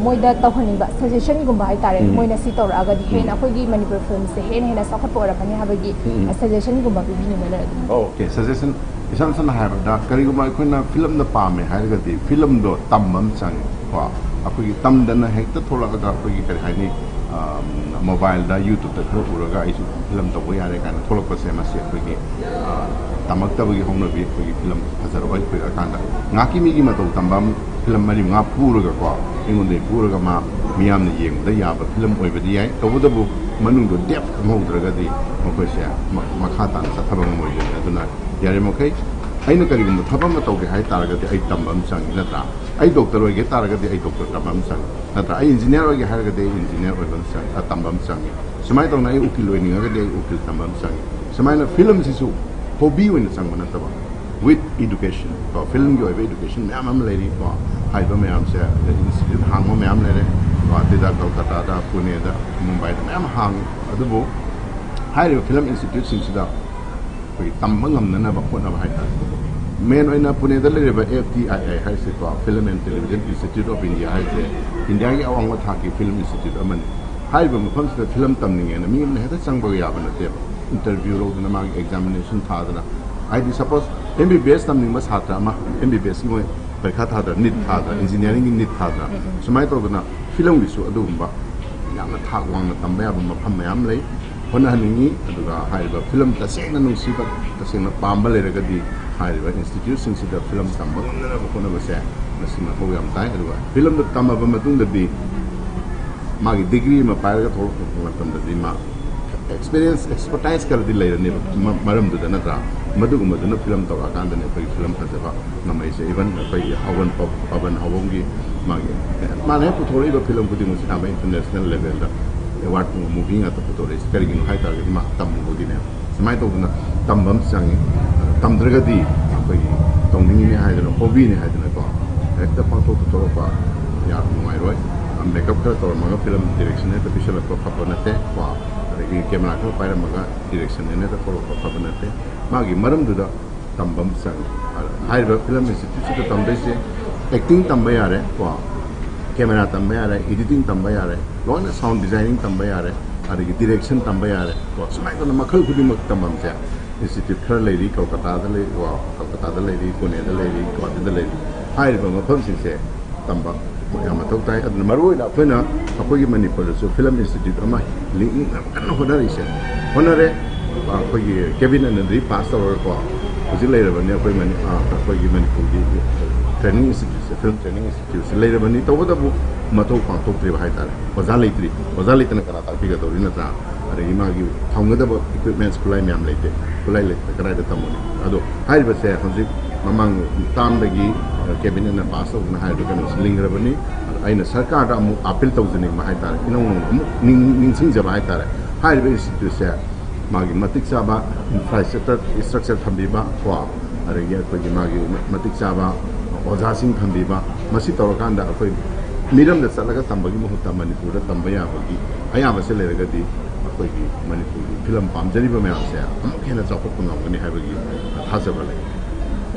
ꯃꯣꯏꯗ ꯇꯧꯍꯟꯅꯤꯡꯕ ꯁꯖꯦꯁꯟꯒꯨꯝꯕ ꯍꯥꯏꯇꯥꯔꯦ ꯃꯣꯏꯅ ꯁꯤ ꯇꯧꯔꯛꯑꯒꯗꯤ ꯍꯦꯟꯅ ꯑꯩꯈꯣꯏꯒꯤ ꯃꯅꯤꯄꯨꯔ ꯐꯤल्mꯁꯦ ꯍꯦꯟꯅ ꯆꯥꯎꯈꯠꯄ ꯑꯣꯏꯔꯛꯀꯅꯤ ꯍꯥꯏꯕꯒꯤ ꯁꯖꯦꯁꯟꯒꯨꯝꯕ ꯄꯤꯕꯤꯅꯤꯡꯕ ꯂꯩꯔꯗꯤ ओके सजेशन इसान सन हाइबदा करिगुमा अखोना फिल्म द पामे हाइरगदि फिल्म दो तम्बम संग को अखोगी तमदना हेक्ता थोलागा अखोगी करि हाइनि मोबाइल दा यूट्यूब दा खर उरगा आइसु फिल्म तबो यारे कान थोलकपसे मासे अखोगी तमक्तबगी होनबि अखोगी फिल्म फजरो होय खै कांदा ngaki migi mato तम्बम फिल्म मरि nga पुरगा को इंगोंदे पुरगा मा मियामने येंगदा याबा फिल्म ओइबदि याय तबोदबु मनुंग दो डेप खमौद्रगदि मखोसे मखा तान सथबम मोइदे अदुना यारे मखै ꯑꯩꯅ ꯀꯔꯤꯒꯨꯝꯕ ꯊꯕꯛ ꯑꯃ ꯇꯧꯒꯦ ꯍꯥꯏ ꯇꯥꯔꯒꯗꯤ ꯑꯩ ꯇꯝꯕ ꯑꯃ ꯆꯪꯉꯤ ꯅꯠꯇ꯭ꯔꯥ ꯑꯩ ꯗꯣꯛꯇꯔ ꯑꯣꯏꯒꯦ ꯇꯥꯔꯒꯗꯤ ꯑꯩ ꯗꯣꯛꯇꯔ ꯇꯝꯕ ꯑꯃ ꯆꯪꯉꯤ ꯅꯠꯇ꯭ꯔꯥ ꯑꯩ ꯏꯟꯖꯤꯅꯤꯌꯔ ꯑꯣꯏꯒꯦ ꯍꯥꯏꯔꯒꯗꯤ ꯑꯩ ꯏꯟꯖꯤꯅꯤꯌꯔ ꯑꯣꯏꯕ ꯑꯃ ꯆꯪꯉꯤ ꯇꯝꯕ ꯑꯃ ꯆꯪꯉꯤ ꯁꯨꯃꯥꯏꯅ ꯇꯧꯅ ꯑꯩ ꯎꯀꯤꯜ ꯑꯣꯏꯅꯤꯡꯉꯒꯗꯤ ꯑꯩ ꯎꯀꯤꯜ ꯇꯝꯕ ꯑꯃ ꯆꯪꯉꯤ ꯁꯨꯃꯥꯏꯅ ꯐꯤꯂꯝꯁꯤꯁꯨ ꯍꯣꯕꯤ ꯑꯣꯏꯅ ꯆꯪꯕ ꯅꯠꯇꯕ ꯋꯤꯠ ꯏꯗꯨꯀꯦꯁꯟ ꯀꯣ ꯐꯤꯂꯝꯒꯤ ꯑꯣꯏꯕ ꯏꯗꯨꯀꯦꯁꯟ ꯃꯌꯥꯝ ꯑꯃ ꯂꯩꯔꯤ ꯀꯣ ꯍꯥꯏꯕ ꯃꯌꯥꯝꯁꯦ ꯏꯟꯁꯇꯤꯇ꯭ꯌꯨꯠ ꯍꯥꯡꯕ ꯃꯌꯥꯝ ꯂꯩꯔꯦ ꯒꯨꯋꯥꯍꯥꯇꯤꯗ ꯀꯜꯀꯇꯥꯗ ꯄꯨꯅꯦꯗ ꯃꯨꯝꯕꯥꯏꯗ ꯃꯌꯥꯝ ꯍꯥꯡꯉꯤ ꯑꯗꯨꯕꯨ ꯍꯥꯏꯔꯤꯕ ꯐꯤꯂꯝ ꯏꯟꯁꯇꯤꯇ꯭ꯌꯨꯠꯁꯤꯡꯁꯤꯗ ꯑꯩꯈꯣꯏ ꯇꯝꯕ ꯉꯝꯅꯅꯕ ꯍꯣꯠꯅꯕ ꯍꯥꯏꯇꯥꯔꯦ मेन ओइना पुनेदा लेरेबा FTII हाइसे को film and television institute of India हाइसे इंडिया की अवांग थाकी फिल्म इंस्टीट्यूट अमन हाइबा मफम से फिल्म तमनिंगे न मिम ने हेता चंगबो याबा नते इंटरव्यू रोदना मा एग्जामिनेशन थादना आईडी सपोज MBBS तमनिंग छात्र मा MBBS की मोय परीक्षा थादा नीट थादा इंजीनियरिंग की नीट थादा समाय तोदना फिल्म गिसु अदुगुंबा यामना थाक वांगना तंबा याबा मफम मयाम लई होनहनिंगी अदुगा हाइबा फिल्म तसेंगना नुसिबा तसेंगना पाम्बा लेरगदी हाइबा इंस्टीट्यूट फिल्म तंबा गमना होनबसे मसिना हो याम ताई अदुगा फिल्म द तंबा मतुंगददी मागी डिग्री मा पायरगा थोक मतंददी मा एक्सपीरियंस एक्सपर्टाइज करदी लेरने मरम दुदा नत्रा मदुगुमदुना फिल्म तौरा कांदने कोई फिल्म फजबा नमैसे इवन कोई हवन पवन हवंगी मागी माने पुथोरिबा फिल्म कुदिंग सिना इंटरनेशनल लेवल दा अवार्ड मूवी आता पुथोरे करिगिन हाइ तारगदी मा तम्मुदिने समाय तौदना तंबम संगी तमद्रगदी कोई तौनिंगिने हाइदना हॉबीने हाइदना को हेक्ता पाथो पुथोरपा यार नुमाइरोय मेकअप खर तौरमगा फिल्म डायरेक्शन ने तपिशल को फपनते को अदगी कैमरा को पायरमगा डायरेक्शन ने तो फॉलो फपनते मागी मरम दुदा तंबम संग हाइबा फिल्म इंस्टीट्यूट तंबेसे एक्टिंग तंबे यारे को कैमरा तंबे यारे एडिटिंग तंबे यारे लोना साउंड डिजाइनिंग तंबे यारे अदगी डायरेक्शन तंबे यारे को समाय तो मखल खुदिमक तंबम से इंस्टीट्यूट खर लेरी कोलकाता ले वा कोलकाता लेरी पुणे लेरी गुवाहाटी लेरी हाइबा मफम सिसे तंबा याम मथौ ताई अदन मरुइना अखोइना अखोइगी मणिपुरसु फिल्म इंस्टीट्यूट अमा लिंक कन होनरिसे होनरे अखोइगी केबिन अनदि पास तौर को हुजि लेरबनि अखोइगी मणिपुरगी training institute film training institute लेरबनि तौबदबु मथौ पांथोक्त्रि हाइतारे ओजा लेतना कना तापिगा तौरि नत्रा अदगी मागी फाउंगदब इक्विपमेंट्स खुलाई म्याम लेते खुलाई लेते कराइदा तमोनि अदो हाइबसे हजि ममांग तामदगी कैबिनेट ने पास होना है कनो लिंगरबनी आइना सरकार दा अमु अपील तौजनी मा हाइतारे इनों निंसिंग जबा हाइतारे हाइबे इंस्टीट्यूट से मागी मतिक चाबा इंफ्रास्ट्रक्चर थंबीबा को अरगी अखोगी मागी मतिक चाबा ओजासिंग थंबीबा मसी तौरकांदा अखोई मिरम दा चलगा तंबगी मुहुता मणिपुर दा तंबा याबगी अयाबसे लेरगदी अखोगी मणिपुर फिल्म पामजरीबा मयाम से अमुक हेना चापक ngamgani हाइबगी थाजबा ले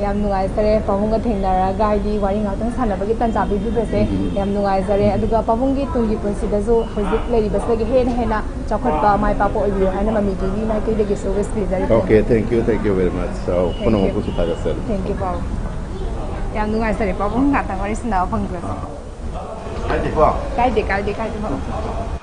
याम नुगाइजरे पाबुंग थेंगनारागा हाइदि वारि ngautang sanabagi tanja bibibese याम नुगाइजरे अदुगा पाबुंगी तुंगी पुंसिदाजु हजिक लेरिबसगे हेना चौखटपा माइ पापो ओइबियो हाइना ममी टीवी माइ कइदगे service pleasure okay thank you very much so कोन पुसु तागा सर थैंक यू पाबु याम नुगाइजरे पाबुंग ngata वारि सिना फंगजस हाइदि को काइदे पाबु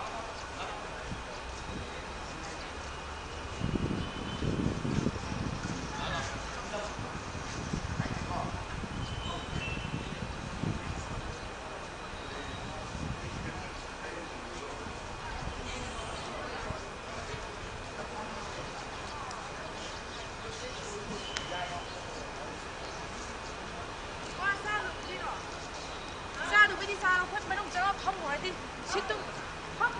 ꯆꯥꯗꯨꯕꯨꯗꯤ ꯆꯥ ꯈꯣꯠ ꯃꯅꯨꯡ ꯆꯪꯉ ꯐꯝꯃꯨꯔꯗꯤ ꯁꯤꯠꯇꯨ ꯐꯝ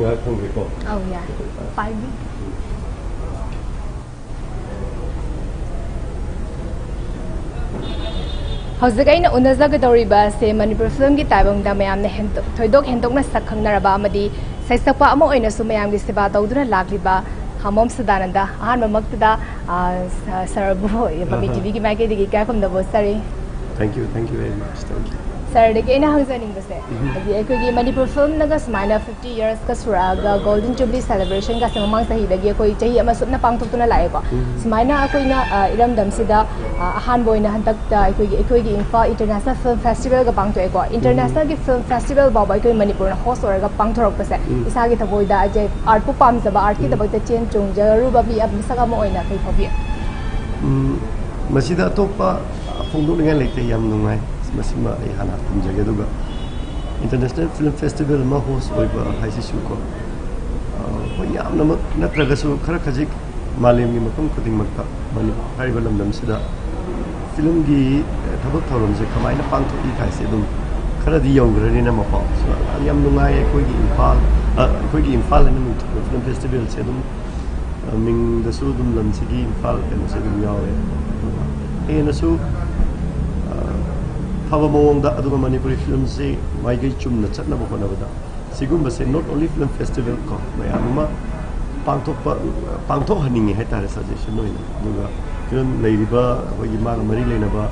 nga khang ko Oh yeah. 5 weeks. Howzig ay na unazagdoriba se Manipur film gi taibong da mayam ne thoidok hendok na sakhang naraba amadi saisakpa amo oina su mayam gi seba tawduna lakliba hamom sadananda ahan mamakta sarabu mami tv gi maike digi ka kom da bosari. Thank you very much. Thank you. Sir, the kina hangzaning base. Adi ko gi Manipur film naga smile 50 years ka suraga golden jubilee celebration ka samang sahi dagi ko chahi ama subna pangthok tuna lai ko. Smile ko ina iram dam sida ahan boy na hantak ta ko gi Imphal International Film Festival ga pangthok ko. International gi film festival ba ko Manipur na host or ga pangthok base. Isa gi thaboy da ajay art pu pam jaba art ki tabak ta chen chung jaru ba bi ab saka mo oina kai phobi. Masida topa phongdo ngai leite yam nungai. Masima ay hana kumjage duga International Film Festival ma host oiba haisi shuko yam namak natraga su khara khajik malim gi makum khuding makta mani hariba lamdam sida film gi thabak thorom je kamai na pang thoi khai se dum khara di yograni na ma pa yam nungai koi gi Imphal na mu film festival se dum ming da su dum lam sigi Imphal en se dum yawe na su Hava mawangda aduga Manipuri film se maigai chumna chatna bo khona bada sigumba se not only film festival ko mayamuma pangthok haningi haitare suggestion noina aduga film leiriba hogi mang mari leinaba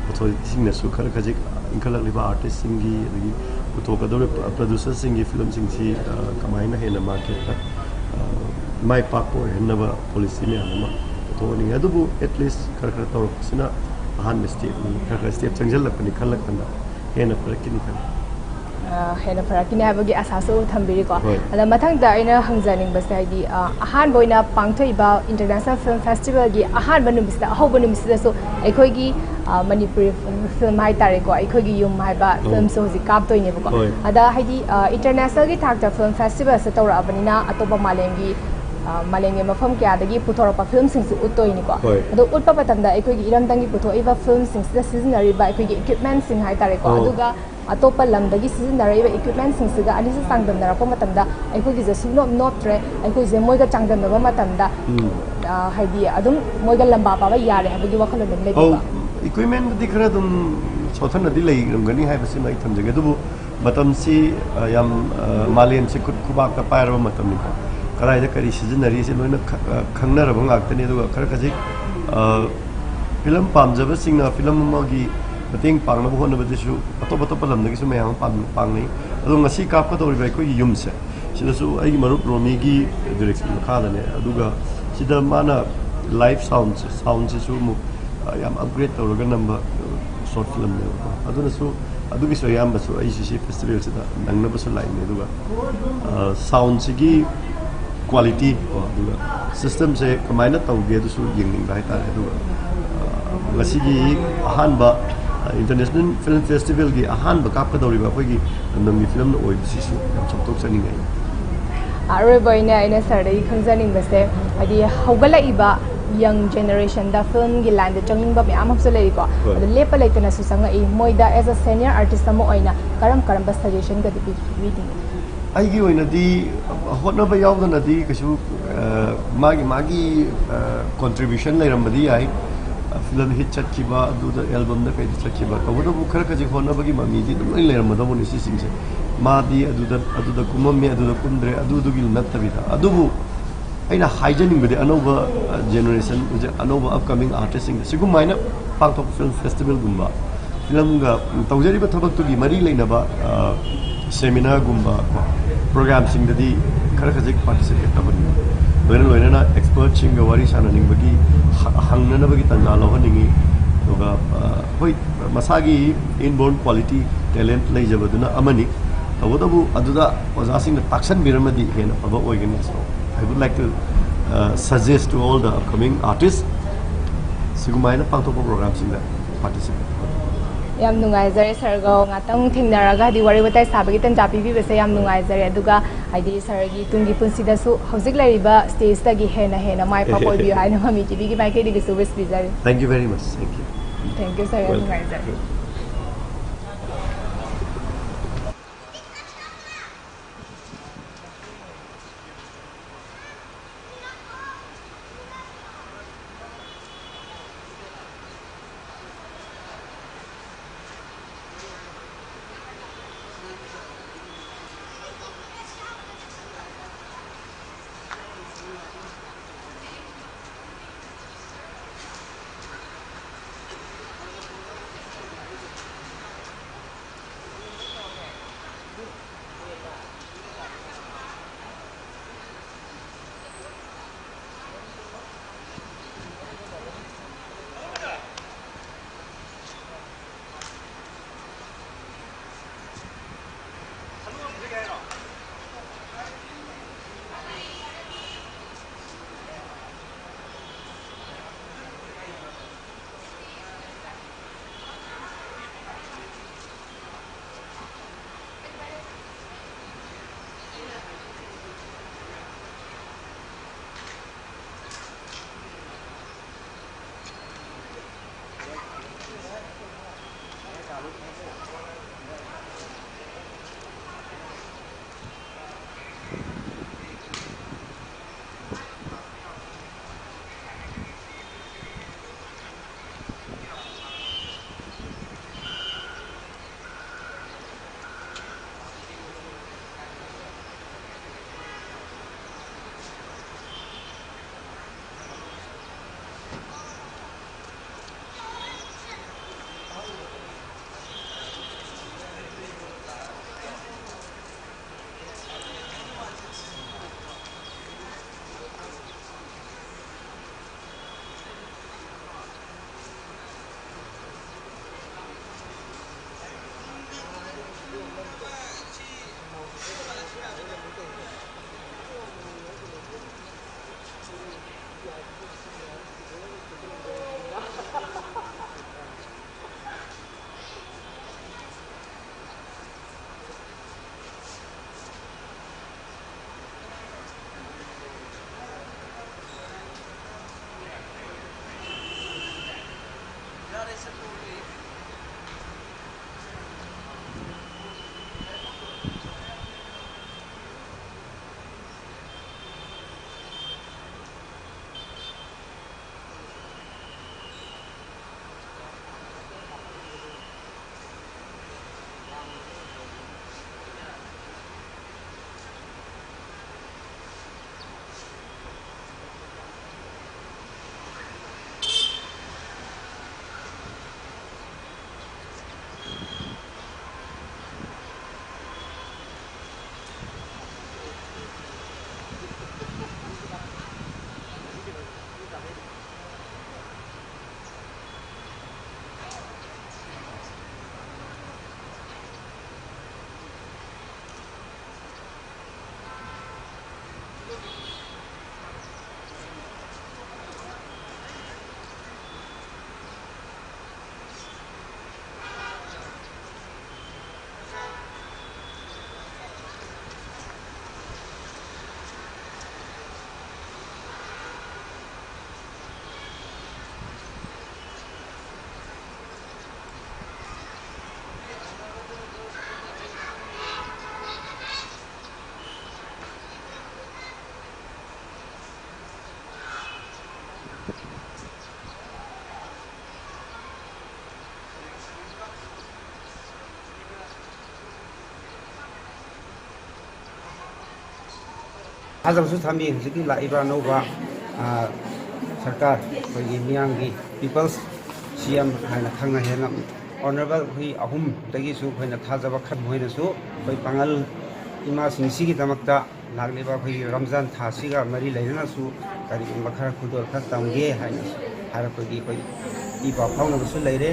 authority singna su khara khajik inkalak liba artist singi agi utoka dore producer singi film singsi kamaina hena market ta mai papo henaba policy ne anama to ni adubu at least khara khara tawr sina ahan mistake khara step changjal lakani khalak kanda hena parakini kan hena parakini habagi asaso thambiri ko ada mathang da ina hangjaning basai di ahan boina pangthoi ba International Film Festival gi ahan banum bisda ahob banum bisda so aikoi gi Manipuri film hai tare ko aikoi gi yum hai ba film so ji kap toi ne ko ada haidi international gi thakta film festival sa tawra abanina atoba malengi Malengi mafam kya dagi puthorapa film sing su utoi ni ko ado utpa patamda ekoi gi iram dangi puthoiba film sing sida seasonary ba ekoi gi equipment sing hai tare ko aduga atopa lam dagi seasonary ba equipment sing siga ani sa sangdam na ko matamda ekoi gi jasu not tre ekoi je moi ga changdam na ba matamda haidi adum moi ga lamba ba yare habagi wakhal dum le ba equipment dikhra dum sothana di lei gani hai basi mai thamjage dubu matam si yam malem se kut khubak ta pairo matam ni ko karai da kari seasonary se loina khangna rabang aktani duga khara khajik film pamjaba singna film magi mating pangna bo hona badisu atop palam dagi su mayang pang nei adu ngasi kap ka tori bai ko yum se sida su ai marup romi gi direction khala ne aduga sida mana live sound se su mu yam upgrade tawraga number short film ne aduna su adugi so yam basu ai si festival sida nangna basu line ne aduga sound sigi quality aduga system se kamaina tawge du su yingning bai ta aduga ngasigi ahanba International Film Festival gi ahanba kap ka dawri ba khoi namni film no oi bisi su yam choktok sani ngai aroi boina ina sardai khangjaning base adi hogala iba young generation da film gi line da changing ba am hapse lai ko adu lepa laitana su sanga e moida as a senior artist amo oina karam ba suggestion ga di reading ai gi oina di hotna ba yaw na di kasu magi contribution lai ramadi ai film hit chat ki ba du da album da kai chat ki ba ko do bu khara ka ji hona ba gi mami di dum lai ramada bo ni si sing se ma di adu da kumam me adu da kundre adu du gil nat tabi da adu bu aina hygienic bade anova generation uje anova upcoming artist sing sigum maina part of film festival gumba film ga tawjari ba thabak tu gi mari leina ba seminar gumba program sing da di khara khajik participate tabani loina na expert sing ga wari sana ning bagi hangna na bagi tanna lo haningi toga hoi masagi inborn quality talent lei jabaduna amani tawodabu aduda oja sing da taksan biramadi hena aba oigani so I would like to suggest to all the upcoming artists sigumaina pangtokpa programs in that participate. Yam nungaizare sargo ngatang thingnaraga di wari watai sabagi tan japi bi bese yam nungaizare aduga aidi sargi tungi punsida su hojik lariba stage ta gi hena mai pa poi bi haina mami ji bi gi mai ke di su bes bizare. Thank you very much. Thank you. Thank you sir. Nungaizare. ꯊꯥꯖꯕꯁꯨ ꯊꯝꯃꯤ ꯍꯧꯖꯤꯛꯀꯤ ꯂꯥꯛꯏꯕ ꯑꯅꯧꯕ ꯁꯔꯀꯥꯔ ꯑꯩꯈꯣꯏꯒꯤ ꯃꯤꯌꯥꯝꯒꯤ ꯄꯤꯄꯜꯁ ꯁꯤఎꯝ ꯍꯥꯏꯅ ꯈꯪꯅ ꯍꯦꯟꯅ ꯑꯣꯅꯔꯦꯕꯜ ꯑꯩꯈꯣꯏ ꯑꯍꯨꯝꯗꯒꯤꯁꯨ ꯑꯩꯈꯣꯏꯅ ꯊꯥꯖꯕ ꯈꯔ ꯃꯣꯏꯅꯁꯨ ꯑꯩꯈꯣꯏ ꯄꯥꯡꯒꯜ ꯏꯃꯥꯁꯤꯡꯁꯤꯒꯤꯗꯃꯛꯇ ꯂꯥꯛꯂꯤꯕ ꯑꯩꯈꯣꯏꯒꯤ ꯔꯝꯖꯥꯟ ꯊꯥꯁꯤꯒ ꯃꯔꯤ ꯂꯩꯅꯅꯁꯨ ꯀꯔꯤꯒꯨꯝꯕ ꯈꯔ ꯈꯨꯗꯣꯜ ꯈꯔ ꯇꯝꯒꯦ ꯍꯥꯏꯅ ꯍꯥꯏꯔꯛꯄꯒꯤ ꯑꯩꯈꯣꯏ ꯏ ꯄꯥꯎ ꯐꯥꯎꯅꯕꯁꯨ ꯂꯩꯔꯦ꯫